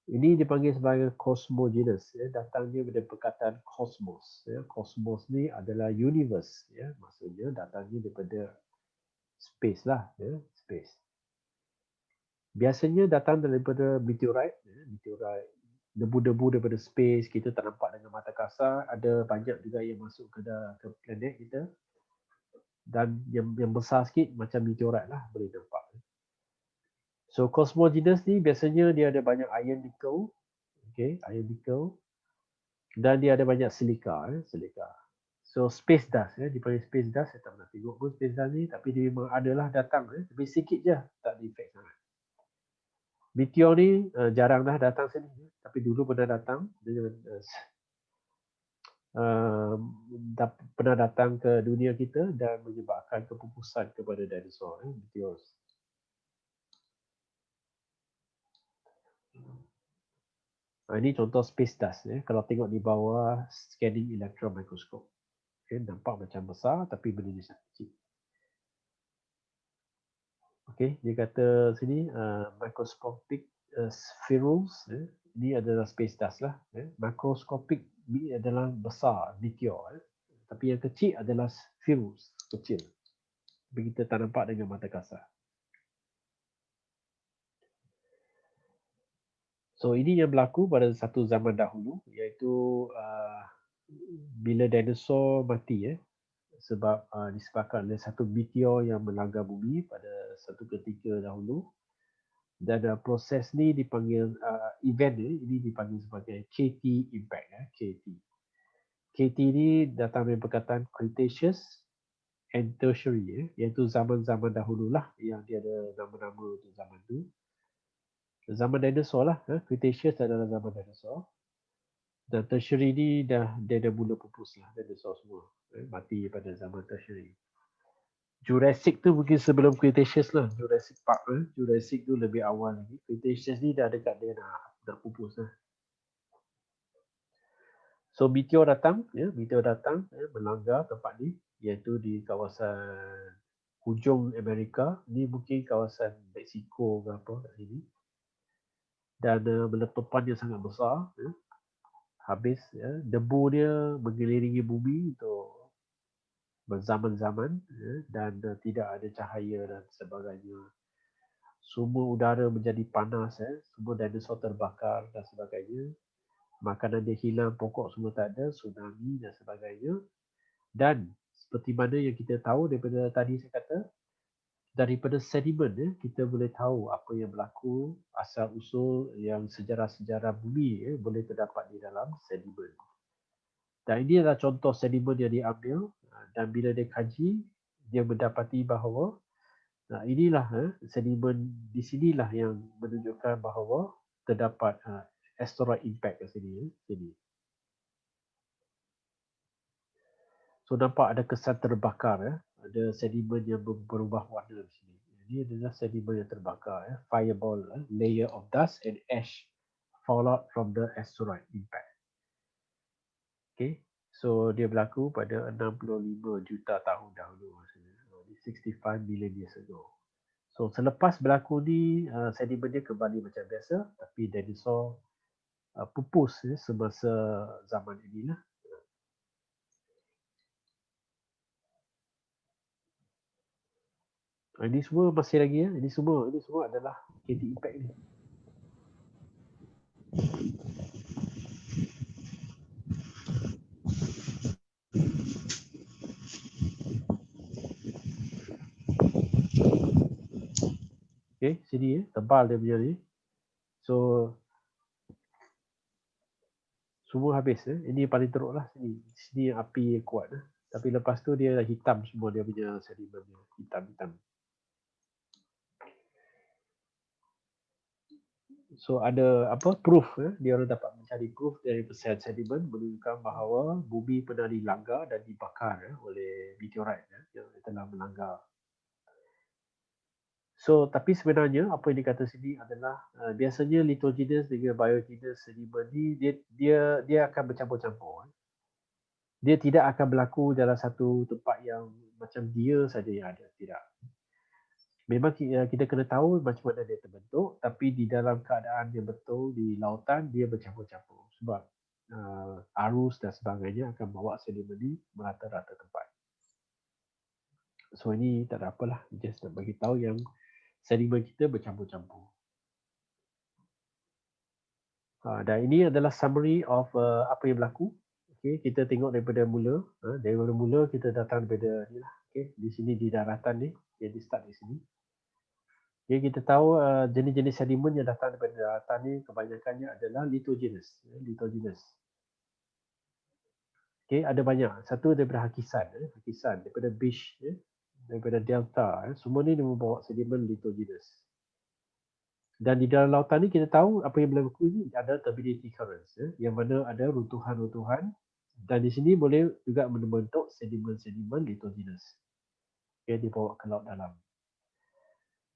Ini dipanggil sebagai cosmogeneous. Datangnya dari perkataan cosmos. Cosmos ni adalah universe. Maksudnya datangnya daripada space lah. Space. Biasanya datang daripada meteorite. Debu-debu daripada space, kita tak nampak dengan mata kasar. Ada banyak juga yang masuk ke planet kita. Dan yang besar sikit macam meteorite lah, boleh nampak. So cosmogeneous ni biasanya dia ada banyak iron nickel. Iron nickel. Dan dia ada banyak silika. So space dust, dipanggil space dust. Saya tak pernah tengok pun space dust ni, tapi dia memang adalah datang. Tapi sikit je, tak ada efek sangat. Meteor ni jarang dah datang sini, tapi dulu pernah datang dengan pernah datang ke dunia kita dan menyebabkan kepupusan kepada dinosaur. Meteor. Ini contoh space dust. Kalau tengok di bawah scanning electron microscope, nampak macam besar tapi benda ni sangat kecil. Okey, dia kata sini microscopic spherules, ini adalah space dust lah. Macroscopic adalah besar, meteor. Tapi yang kecil adalah spherules, kecil. Tapi kita tak nampak dengan mata kasar. So ini yang berlaku pada satu zaman dahulu, iaitu bila dinosaur mati, sebab disebabkan oleh satu meteor yang melanggar bumi pada satu ketika dahulu. Dan proses ni dipanggil event ini dipanggil sebagai KT impact. KT ni datang dari perkataan Cretaceous and Tertiary, iaitu zaman-zaman dahululah yang dia ada nama-nama untuk zaman tu. Zaman dinosaur lah. Cretaceous adalah zaman dinosaur. Dan Tertiary ni dia dah mula pupus lah, dinosaur semua mati pada zaman Tertiary. Jurassic tu mungkin sebelum Cretaceous lah. Jurassic Park. Jurassic tu lebih awal lagi. Cretaceous ni dah dekat dia nak pupus lah. So meteor datang, melanggar tempat ni, iaitu di kawasan hujung Amerika. Ni mungkin kawasan Mexico ke apa kat sini. Dan meletupannya sangat besar. Habis debu dia mengelilingi bumi untuk berzaman-zaman, dan tidak ada cahaya dan sebagainya. Semua udara menjadi panas, semua dinosaur terbakar dan sebagainya. Makanan dia hilang, pokok semua tak ada, tsunami dan sebagainya. Dan seperti mana yang kita tahu daripada tadi saya kata, daripada sedimen kita boleh tahu apa yang berlaku, asal usul yang sejarah-sejarah bumi boleh terdapat di dalam sedimen. Dan ini adalah contoh sedimen yang diambil, dan bila dia kaji, dia mendapati bahawa Nah, inilah sedimen di sinilah yang menunjukkan bahawa terdapat asteroid impact kat sini. Sini. So nampak ada kesan terbakar ada sedimen yang berubah warna di sini. Ini adalah sedimen yang terbakar fireball layer of dust and ash fallout from the asteroid impact. Okay. So dia berlaku pada 65 juta tahun dahulu maksudnya. 65 million years ago. So selepas berlaku ni sedimen dia kembali macam biasa tapi dinosaur pupus semasa zaman inilah. Ini semua masih lagi ini semua adalah KT impact ni. Okay, sini tebal dia punya ni. So semua habis Ini paling teruk lah sini. Sini api kuat Tapi lepas tu dia hitam semua dia punya sedimen dia. Hitam-hitam. So ada proof dia orang dapat mencari proof dari sedimen menunjukkan bahawa bumi pernah dilanggar dan dibakar oleh meteorit yang telah melanggar. So tapi sebenarnya apa yang dikata sini adalah biasanya lithogenous dengan biogenous sedimen ni dia akan bercampur-campur. Dia tidak akan berlaku dalam satu tempat yang macam dia saja yang ada, tidak. Memang kita kena tahu macam mana dia terbentuk, tapi di dalam keadaan yang betul di lautan dia bercampur-campur sebab arus dan sebagainya akan bawa sedimen ni merata-rata tempat. So ini tak ada apalah, just nak bagi tahu yang sedimen kita bercampur-campur. Dan ini adalah summary of apa yang berlaku. Okay, kita tengok daripada mula. Daripada mula kita datang daripada ni lah. Okay, di sini di daratan ni, dia start di sini. Okay, kita tahu jenis-jenis sedimen yang datang daripada daratan ni kebanyakannya adalah lithogenous. Lithogenous. Okay, ada banyak. Satu daripada hakisan, daripada beach, daripada delta. Semua ni dia membawa sedimen lithogenous. Dan di dalam lautan ni kita tahu apa yang berlaku ni ada turbidity currents yang mana ada runtuhan-runtuhan dan di sini boleh juga membentuk sedimen-sedimen lithogenous yang dibawa ke laut dalam.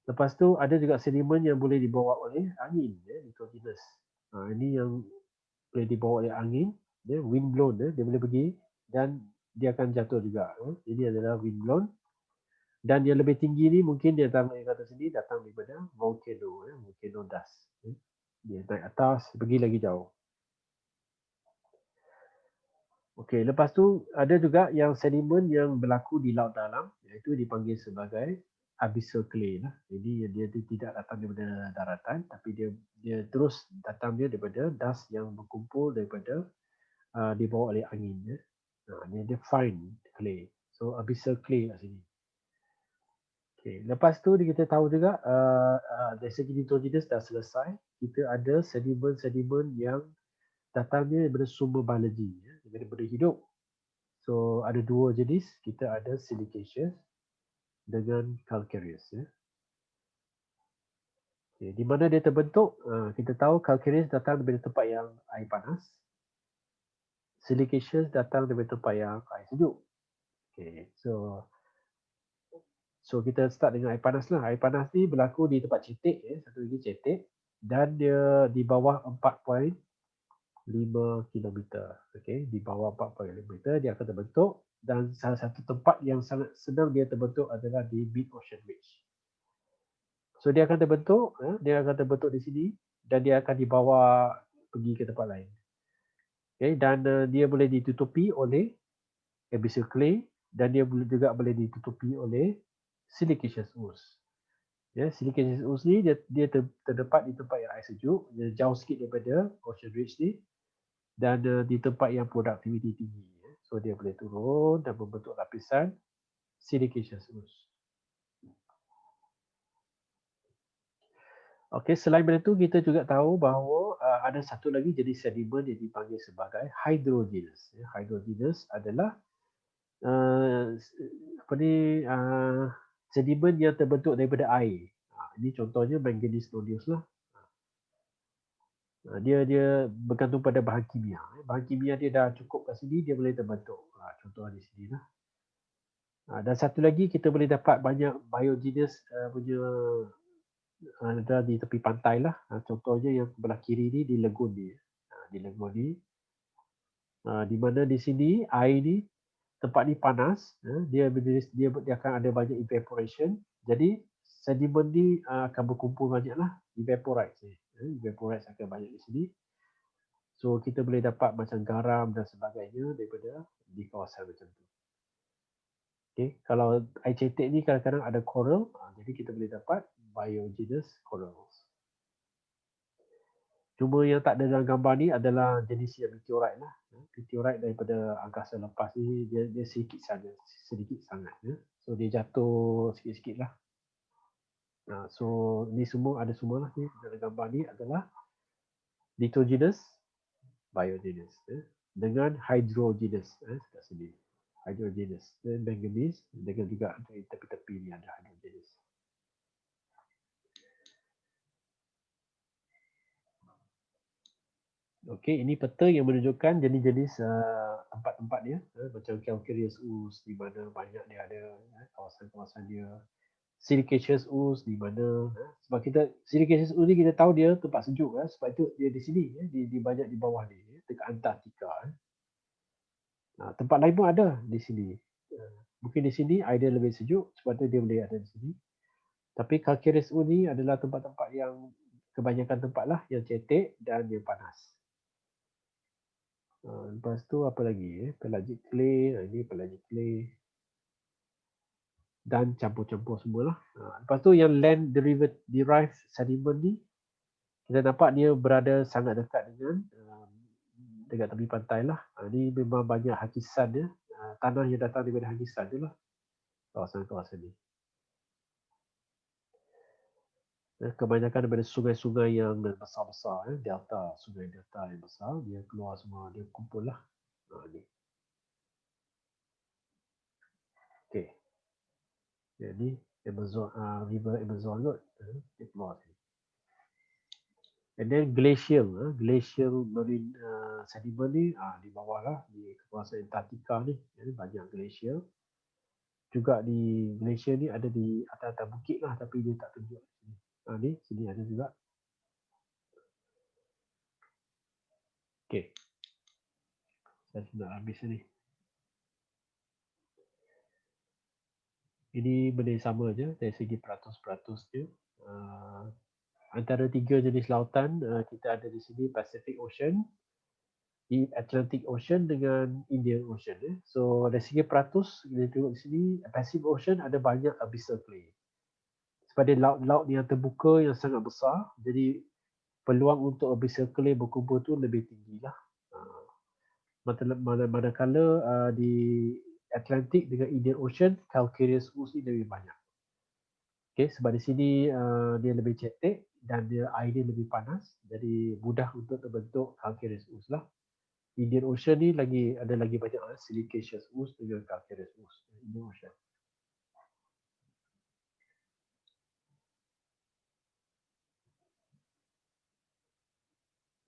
Lepas tu ada juga sedimen yang boleh dibawa oleh angin lithogenous. Ini yang boleh dibawa oleh angin, wind blown dia boleh pergi dan dia akan jatuh juga. Ini adalah wind blown. Dan yang lebih tinggi ni mungkin dia datang yang kata sini datang daripada volcano, volcano dust. Dia naik atas, pergi lagi jauh. Okey, lepas tu ada juga yang sedimen yang berlaku di laut dalam, iaitu dipanggil sebagai abyssal clay lah. Jadi dia tidak datang daripada daratan, tapi dia terus datang daripada dust yang berkumpul daripada dibawa oleh angin. Dia fine clay. So abyssal clay kat sini. Okay. Lepas tu kita tahu juga dari segi lithogenous dah selesai. Kita ada sedimen-sedimen yang datangnya daripada sumber biologi, daripada hidup. So ada dua jenis. Kita ada silicaceous dengan calcareous. Okay. Di mana dia terbentuk? Kita tahu calcareous datang daripada tempat yang air panas. Silicaceous datang daripada tempat yang air sejuk. Okay. So kita start dengan air panas lah. Air panas ni berlaku di tempat cetek, satu lagi cetek. Dan dia di bawah 4.5 km. Okay, di bawah 4.5 km dia akan terbentuk. Dan salah satu tempat yang sangat senang dia terbentuk adalah di mid-ocean ridge. So dia akan terbentuk di sini dan dia akan dibawa pergi ke tempat lain. Okay, dan dia boleh ditutupi oleh abyssal clay dan dia juga boleh ditutupi oleh silicaceous ooze. Silicaceous ooze ni dia terdapat di tempat yang air sejuk, dia jauh sikit daripada ocean ridge ni dan di tempat yang productivity tinggi. So dia boleh turun dan membentuk lapisan silicaceous ooze. Okey, selain itu kita juga tahu bahawa ada satu lagi jenis sedimen yang dipanggil sebagai hydrogenous. Hydrogenous adalah sedimen yang terbentuk daripada air. Ini contohnya manganese nodules lah. Dia bergantung pada bahan kimia. Bahan kimia dia dah cukup kat sini, dia boleh terbentuk. Contoh di sini lah. Dan satu lagi kita boleh dapat banyak biogenous punya ada di tepi pantai lah. Contohnya yang sebelah kiri ni di lagoon ni. Di lagoon ni. Di mana di sini air ni tempat ni panas, dia akan ada banyak evaporation. Jadi sedimen ni akan berkumpul banyaklah, evaporize ni. Evaporize akan banyak di sini. So kita boleh dapat macam garam dan sebagainya daripada di kawasan macam tu. Okay. Kalau air cetek ni kadang-kadang ada coral, jadi kita boleh dapat biogenous corals. Cuma yang tak ada dalam gambar ni adalah jenis yang meteorite lah. Meteorite daripada angkasa lepas ni dia sedikit sangat. So dia jatuh sikit-sikit lah. So ni semua ada semua lah ni dalam gambar ni adalah lithogenous, biogenous dengan hydrogenous kat sini. Hydrogenous dan manganese dengan juga di tepi-tepi ni ada hydrogenous. Okey, ini peta yang menunjukkan jenis-jenis tempat-tempat dia, macam calcareous ooze di mana banyak dia ada kawasan-kawasan dia. Silicaceous ooze di mana sebab kita silicaceous ooze ni kita tahu dia tempat sejuk sebab itu dia di sini di banyak di bawah ni dekat Antartika. Tempat lain pun ada di sini. Mungkin di sini air dia lebih sejuk sebab tu dia boleh ada di sini. Tapi calcareous ooze ni adalah tempat-tempat yang kebanyakan tempat lah yang cetek dan yang panas. Lepas tu apa lagi? Pelagic clay, ini pelagic clay dan campur-campur semualah. Lepas tu yang land derived sediment ni kita nampak dia berada sangat dekat dengan dekat tepi pantai lah. Ni memang banyak hakisan dia, tanah yang datang daripada hakisan tu lah kawasan-kawasan ni. Kebanyakan daripada sungai-sungai yang besar-besar, delta, sungai delta yang besar, dia keluar semua, dia kumpul lah. Ni. Okay. Jadi Amazon, river Amazon kot, dia keluar sini. And then glacial, glacial marine sediment ni di bawah lah, di kawasan Antartika ni, banyak glacial. Juga di glacier ni ada di atas-atas bukit lah, tapi dia tak tunjuk sini. Ni sini ada juga. Okay. Saya sudah habis ni. Ini benda sama je dari segi peratus-peratus dia. Antara tiga jenis lautan kita ada di sini Pacific Ocean, Atlantic Ocean dengan Indian Ocean. So dari segi peratus kita tengok di sini Pacific Ocean ada banyak abyssal clay. Sebab dia laut-laut yang terbuka yang sangat besar, jadi peluang untuk abyssal clay berkumpul tu lebih tinggi lah. Manakala di Atlantic dengan Indian Ocean, calcareous ooze ni lebih banyak. Okay, sebab di sini dia lebih cetek dan dia air dia lebih panas, jadi mudah untuk terbentuk calcareous ooze lah. Indian Ocean ni ada lagi banyak silicaceous ooze dengan calcareous ooze. Indian Ocean.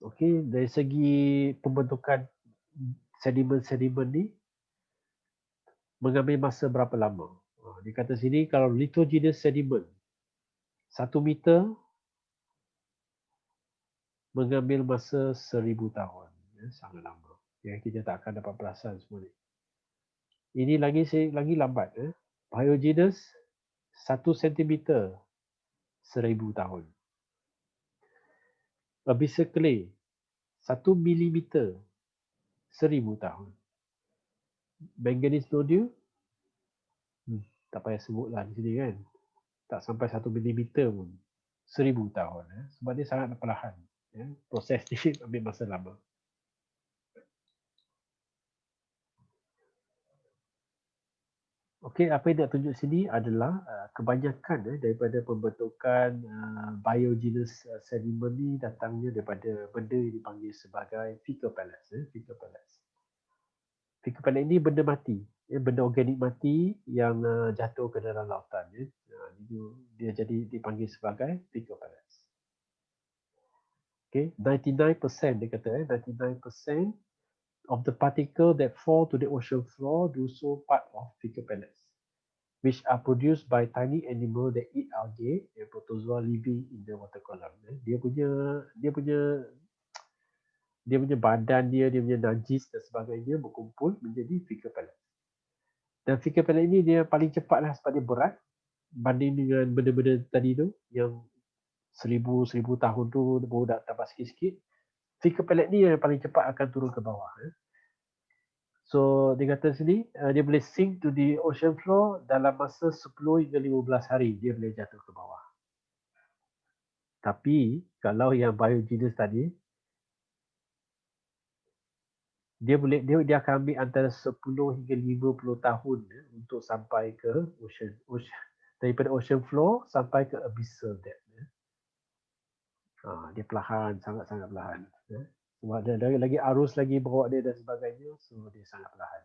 Okey, dari segi pembentukan sedimen-sedimen ni mengambil masa berapa lama? Dia kata sini kalau lithogenous sediment 1 meter mengambil masa 1000 tahun. Sangat lama. Kita tak akan dapat perasan semua ni. Ini lagi lambat. Biogenous 1 cm 1000 tahun. Abyssal clay 1 mm 1000 tahun. Manganese nodule tak payah sebutlah di sini kan. Tak sampai 1 mm pun. 1000 tahun. Sebab dia sangat perlahan. Proses ni ambil masa lama. Okey, apa yang nak tunjuk sini adalah kebanyakan daripada pembentukan biogenous sediment ni datangnya daripada benda yang dipanggil sebagai fecal pellets. Fecal pellets ni benda mati. benda organik mati yang jatuh ke dalam lautan. Dia jadi dipanggil sebagai fecal pellets. Okay, 99% dia kata 99% of the particle that fall to the ocean floor do so part of fecal pellets, which are produced by tiny animal that eat algae and protozoa living in the water column. Dia punya badan dia punya najis dan sebagainya berkumpul menjadi fecal pellet. Dan fecal pellet ini dia paling cepat lah sebab dia berat banding dengan benda-benda tadi tu yang 1000 tahun tu baru dah tambah sikit-sikit. Fecal pellet ni yang paling cepat akan turun ke bawah. So dia kata sini dia boleh sink to the ocean floor dalam masa 10 hingga 15 hari dia boleh jatuh ke bawah. Tapi kalau yang biogenous tadi dia akan ambil antara 10 hingga 50 tahun untuk sampai ke ocean daripada ocean floor sampai ke abyssal depth. Dia perlahan, sangat-sangat perlahan. Sebab ada lagi arus lagi bawa dia dan sebagainya, so dia sangat perlahan.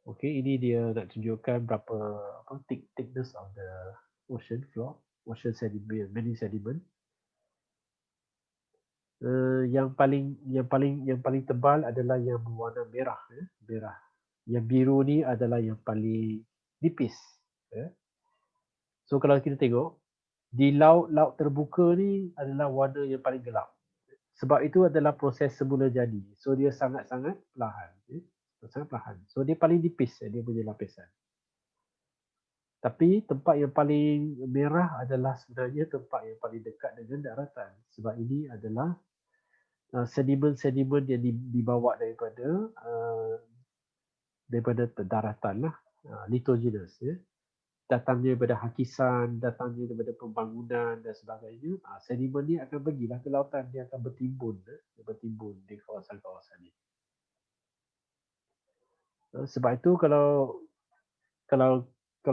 Okey, ini dia nak tunjukkan berapa thickness of the ocean floor, ocean sediment, many sediment. Yang paling tebal adalah yang berwarna merah, merah. Yang biru ni adalah yang paling nipis. So kalau kita tengok di laut terbuka ni adalah warna yang paling gelap. Sebab itu adalah proses semula jadi. So dia sangat-sangat perlahan. Sangat perlahan. So dia paling nipis dia punya lapisan. Tapi tempat yang paling merah adalah sebenarnya tempat yang paling dekat dengan daratan. Sebab ini adalah sedimen-sedimen yang dibawa daripada daratan lah, lithogenous, datangnya daripada hakisan, datangnya daripada pembangunan dan sebagainya. Sedimen ni akan pergilah ke lautan, dia akan bertimbun di kawasan-kawasan ni. Sebab itu kalau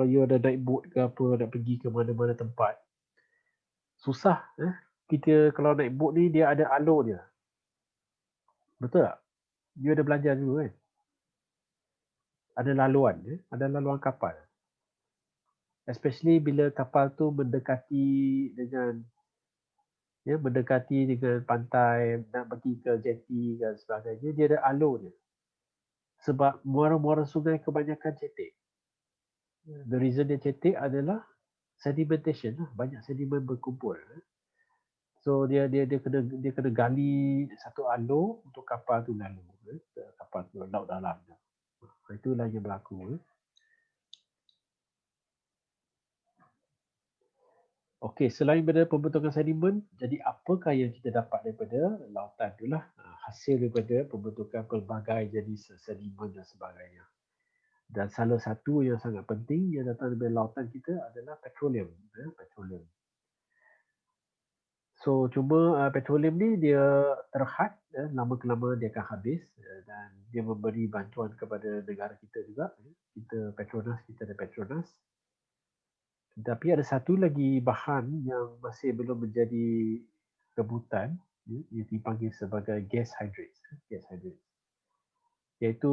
you ada naik boat ke apa, nak pergi ke mana-mana tempat, susah. Kita kalau naik boat ni dia ada alur dia. Betul tak? You ada belajar dulu kan? Ada laluan kapal. Especially bila kapal tu mendekati dengan pantai, nak pergi ke jeti dan sebagainya, dia ada alur dia. Sebab muara-muara sungai kebanyakan cetek. The reason dia cetek adalah sedimentation lah, banyak sedimen berkumpul. So dia kena gali satu alur untuk kapal tu lalu. Kapal tu laut dalam. Itulah yang berlaku. Okey, selain daripada pembentukan sedimen, jadi apakah yang kita dapat daripada lautan itulah hasil daripada pembentukan pelbagai jenis sedimen dan sebagainya. Dan salah satu yang sangat penting yang datang daripada lautan kita adalah petroleum. Petroleum. So cuma petroleum ni dia terhad, lama-kelamaan dia akan habis dan dia memberi bantuan kepada negara kita juga. Kita ada Petronas. Tapi ada satu lagi bahan yang masih belum menjadi rebutan, yang dipanggil sebagai gas hydrate. Iaitu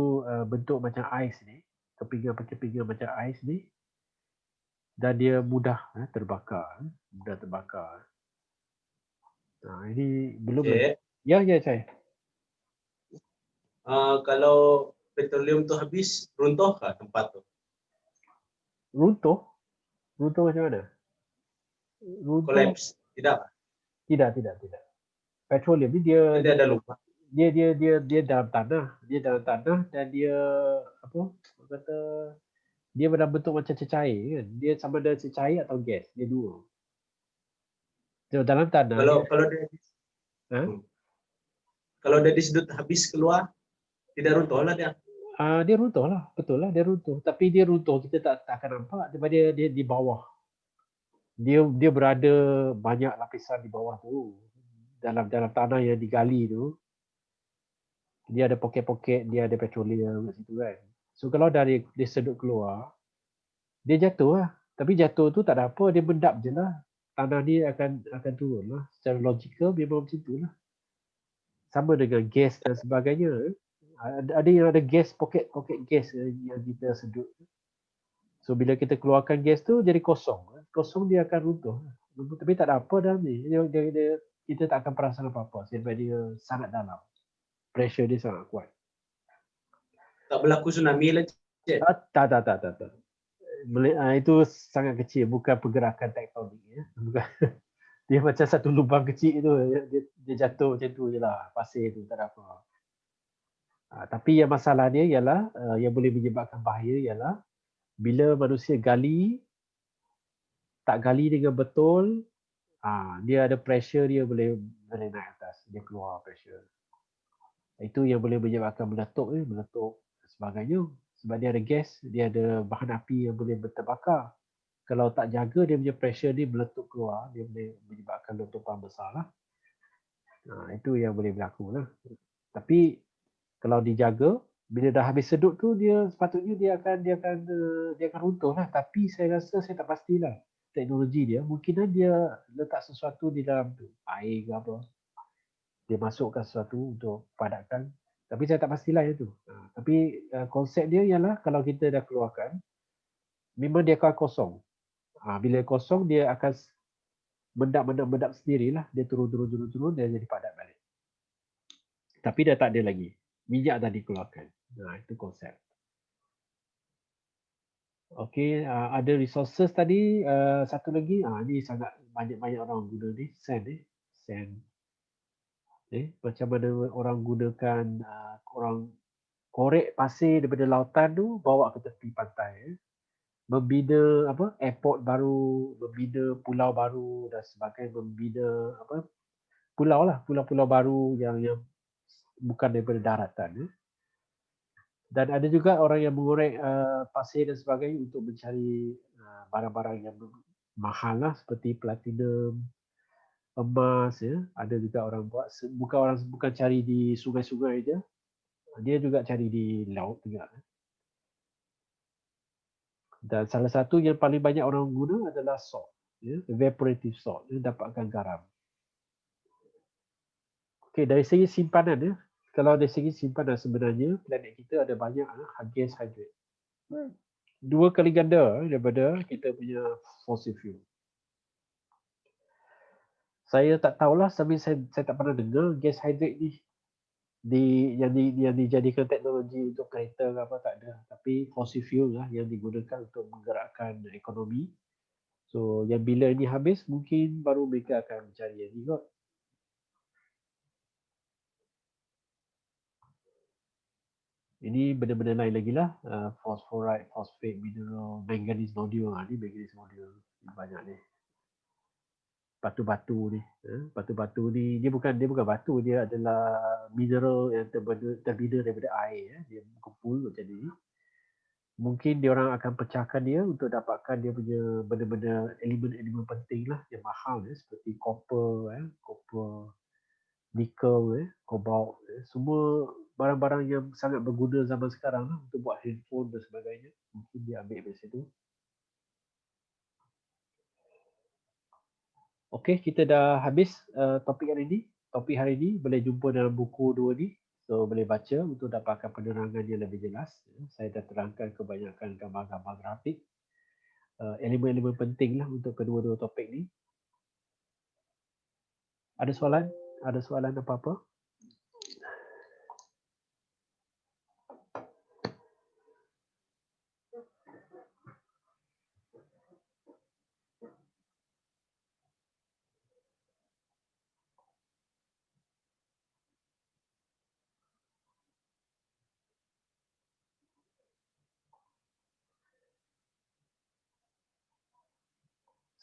bentuk macam ais ni, kepingan-kepingan macam ais ni, dan dia mudah terbakar. Ini belum lagi. Ya, saya. Kalau petroleum tu habis, runtuh kah tempat tu? Runtuh macam mana? Collapse? Tidak. Tidak. Petroleum ni dia ada lupa. Dia dalam tanah. Dan dia dia dalam bentuk macam cecair kan. Dia sama ada cecair atau gas. Dia dua. So, dalam tanah. Kalau dia disedut habis keluar, tidak runtuh lah dia. Dia runtuh lah, betul lah dia runtuh. Tapi dia runtuh kita tak akan nampak sebab dia di bawah. Dia berada banyak lapisan di bawah tu. Dalam tanah yang digali tu, dia ada poket-poket, dia ada petroleum kat situ kan. So kalau dia sedut keluar, dia jatuh lah. Tapi jatuh tu tak ada apa, dia mendap je lah. Tanah ni akan turun lah. Secara logikal memang macam tu lah. sama dengan gas dan sebagainya. Ada yang ada gas, poket gas yang kita sedut. So bila kita keluarkan gas tu jadi kosong. Kosong dia akan runtuh. Tapi tak ada apa dalam ni. Kita tak akan perasan apa-apa sebab dia sangat dalam. Pressure dia sangat kuat. Tak berlaku tsunami lah, Cik. Tak. Itu sangat kecil, bukan pergerakan tektonik ya. Bukan. Dia macam satu lubang kecil tu, dia jatuh macam tu je lah, pasir tu, tak ada apa. Tapi yang masalah dia ialah, yang boleh menyebabkan bahaya ialah bila manusia tak gali dengan betul, dia ada pressure, dia boleh naik atas, dia keluar pressure. Itu yang boleh menyebabkan meletup sebagainya. Sebab dia ada gas, dia ada bahan api yang boleh terbakar. Kalau tak jaga dia punya pressure dia meletup keluar, dia boleh menyebabkan letupan besar lah. Itu yang boleh berlaku lah. Tapi kalau dijaga, bila dah habis sedut tu dia sepatutnya dia akan runtuh lah. Tapi saya rasa saya tak pastilah teknologi dia. Mungkin dia letak sesuatu di dalam tu, air ke apa. Dia masukkan sesuatu untuk padatkan. Tapi saya tak pastilah itu. Tapi konsep dia ialah kalau kita dah keluarkan, memang dia akan kosong. Bila kosong dia akan mendap sendirilah. Dia turun, dia jadi padat balik. Tapi dah tak ada lagi. Minyak dah dikeluarkan. Itu konsep. Okey, ada resources tadi. Satu lagi, ni sangat banyak orang guna ni. Sand. Macam mana orang gunakan, orang korek pasir daripada lautan tu, bawa ke tepi pantai. Membina airport baru, membina pulau baru dan sebagainya, membina pulau-pulau baru yang bukan daripada daratan. Dan ada juga orang yang mengorek pasir dan sebagainya untuk mencari barang-barang yang mahal lah, seperti platinum, emas ya. Ada juga orang buat, bukan cari di sungai-sungai je, dia juga cari di laut juga. Dan salah satu yang paling banyak orang guna adalah salt, evaporative salt, dapatkan garam. Okey, dari segi simpanan kalau dari segi simpanan sebenarnya planet kita ada banyak gas hydrate. 2 kali ganda daripada kita punya fossil fuel. Saya tak tahulah, tapi saya tak pernah dengar gas hydrate ni yang dijadikan teknologi untuk kereta ke apa, tak ada. Tapi fossil fuel lah yang digunakan untuk menggerakkan ekonomi. So yang bila ini habis mungkin baru mereka akan mencari yang ni kot. Ini benda-benda lain lagi lah. Phosphorite, phosphate, mineral, manganese nodule. Ni manganese nodule banyak ni. Batu-batu ni. Batu-batu ni dia bukan batu, dia adalah mineral yang terbina daripada air. Dia berkumpul macam ni. Mungkin dia orang akan pecahkan dia untuk dapatkan dia punya benda-benda elemen-elemen penting lah yang mahal seperti copper, nickel, cobalt, semua barang-barang yang sangat berguna zaman sekarang lah untuk buat handphone dan sebagainya. Mungkin dia ambil dari situ. Okey, kita dah habis topik hari ini. Topik hari ini boleh jumpa dalam buku 2 ni. So boleh baca untuk dapatkan penerangan yang lebih jelas. Saya dah terangkan kebanyakan gambar-gambar grafik. Elemen-elemen penting lah untuk kedua-dua topik ni. Ada soalan? Ada soalan apa-apa?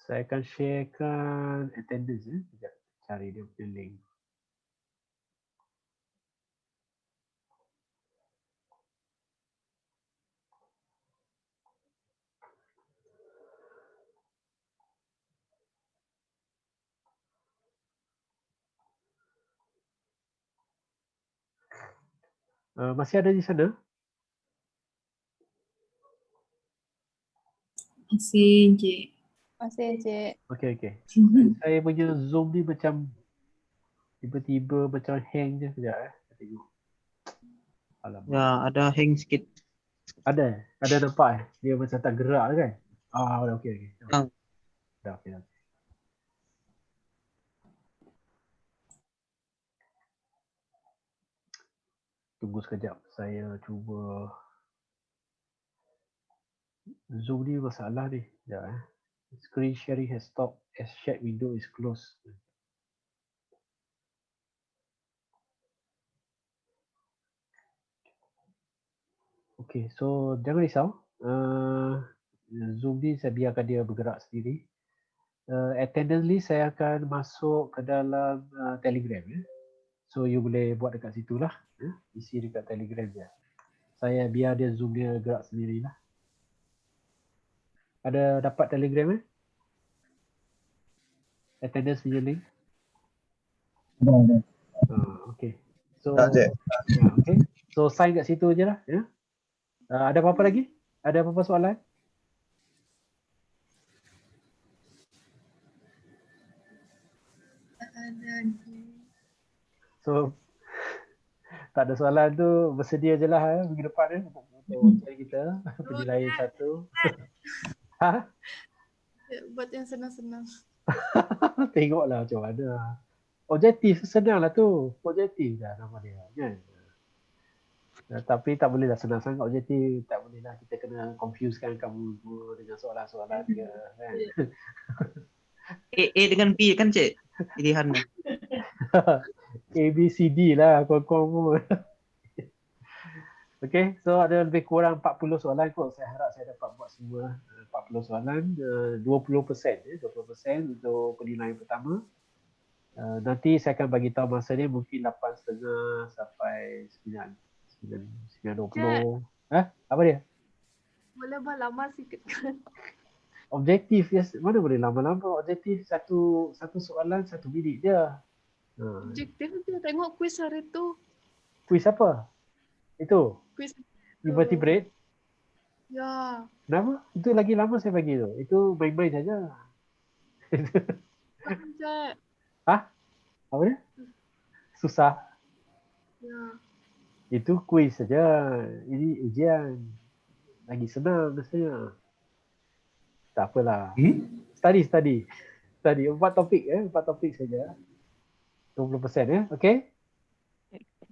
Saya akan sharekan attendance. Sekejap, cari dia punya link. Masih ada di sana? Masih, Encik. Masih, Cik. Okey. Saya punya Zoom ni macam Tiba-tiba macam hang je sekejap Saya tengok. Alamak. Ya, ada hang sikit. Ada nampak Dia macam tak gerak kan? Dah okey. Ah. Dah okey. Tunggu sekejap. Saya cuba Zoom ni masalah ni. Sekejap Screen sharing has stopped as chat window is closed. Okay, so jangan risau. Zoom ni saya biarkan dia bergerak sendiri. Attendance list saya akan masuk ke dalam Telegram. So you boleh buat dekat situ lah. Isi dekat Telegram je. Saya biar dia Zoom dia gerak sendirilah. Ada dapat Telegram Attendance punya link? Ada. Okay. So, Tak, Cik. okay. So sign kat situ je lah. Ya. Ada apa-apa lagi? Ada apa-apa soalan? So, tak ada soalan tu bersedia je lah minggu depan untuk ujian kita. Penilaian 1. Ha? Buat yang senang-senang. Tengoklah macam mana. Objektif senang lah tu. Objektif dah nama dia. Kan? Tapi tak bolehlah senang sangat objektif. Tak bolehlah kita kena confusekan kamu dua dengan soalan-soalan dia. Kan? A dengan B kan, Cik? Pilihan. A, B, C, D lah. Kong-kong pun. Okay, so ada lebih kurang 40 soalan kot. Saya harap saya dapat buat semua 40 soalan. 20% 20% untuk penilaian pertama. Nanti saya akan bagi tahu masa ni mungkin 8.30 sampai 9.20. Apa dia? Boleh lama sikit kan? Objektif, yes. Mana boleh lama-lama. Objektif satu soalan 1 minit dia. Objektif dia tengok kuis hari tu. Kuis apa? Itu? Kuis Invertebrate? Ya. Kenapa? Itu lagi lama saya bagi tu. Itu main-main saja. Cik. Apa dia? Susah. Ya. Itu kuis saja. Ini ujian. Lagi senang rasanya. Tak apalah. Study. 4 topik 4 topik saja. 20% okey?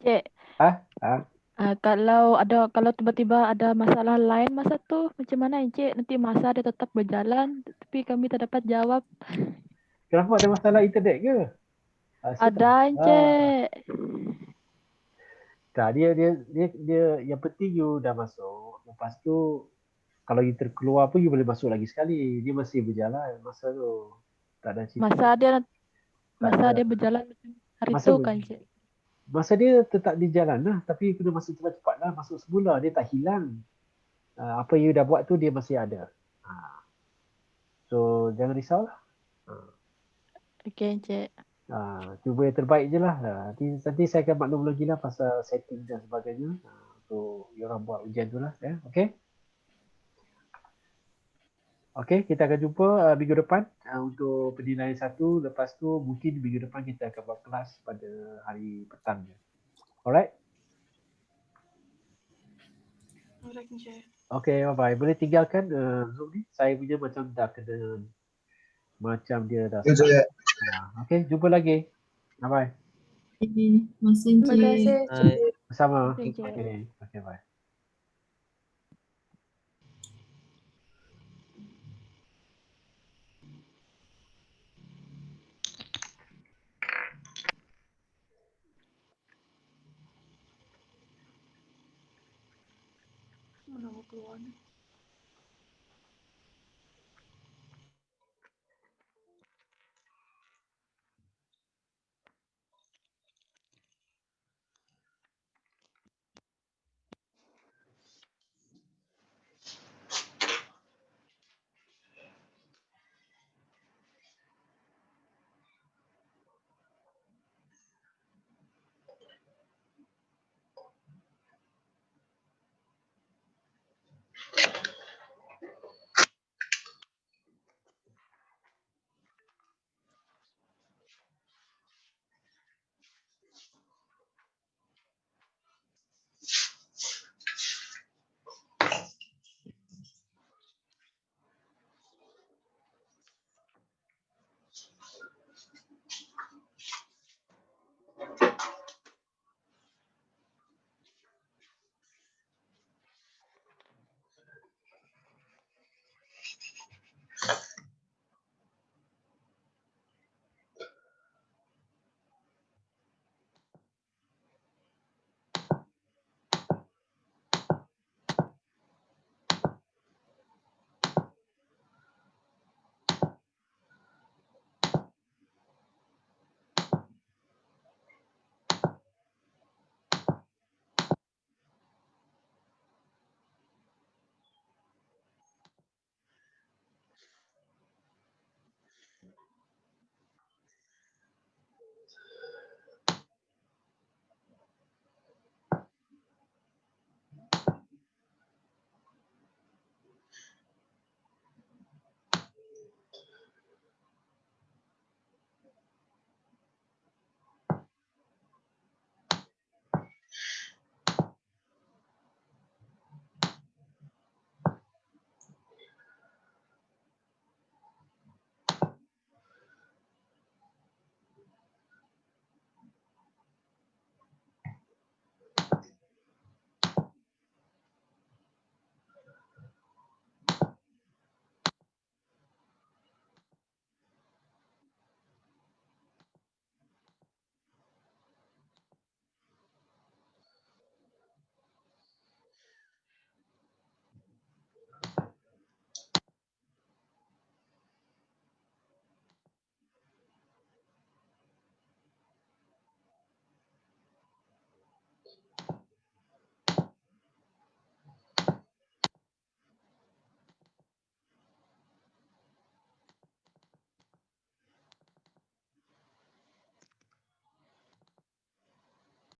Cik. Kalau tiba-tiba ada masalah lain masa tu macam mana Encik? Nanti masa dia tetap berjalan tapi kami tak dapat jawab. Kenapa ada masalah internet ke? Ada Encik. Tak, dia yang penting you dah masuk. Lepas tu kalau you terkeluar pun you boleh masuk lagi sekali. Dia masih berjalan masa tu. Tak ada cerita. Masa dia berjalan hari tu kan Encik? Masa dia tetap di jalan lah. Tapi kena masuk cepat-cepat lah. Masuk semula. Dia tak hilang. Apa you dah buat tu dia masih ada. So jangan risaulah. Okey Encik. Cuba yang terbaik je lah. Nanti saya akan maklum lagi lah pasal setting dan sebagainya. Untuk you orang buat ujian tu lah. Okay? Okay, kita akan jumpa minggu depan untuk penilaian 1. Lepas tu mungkin minggu depan kita akan buat kelas pada hari petangnya. Alright? Alright, Encik. Okay, bye-bye. Boleh tinggalkan Zoom ni. Saya punya macam dah kena macam dia dah Encik. Okay, jumpa lagi. Bye-bye. Terima kasih. Bersama. Terima kasih. Okay, bye. Mana mau keluar ni?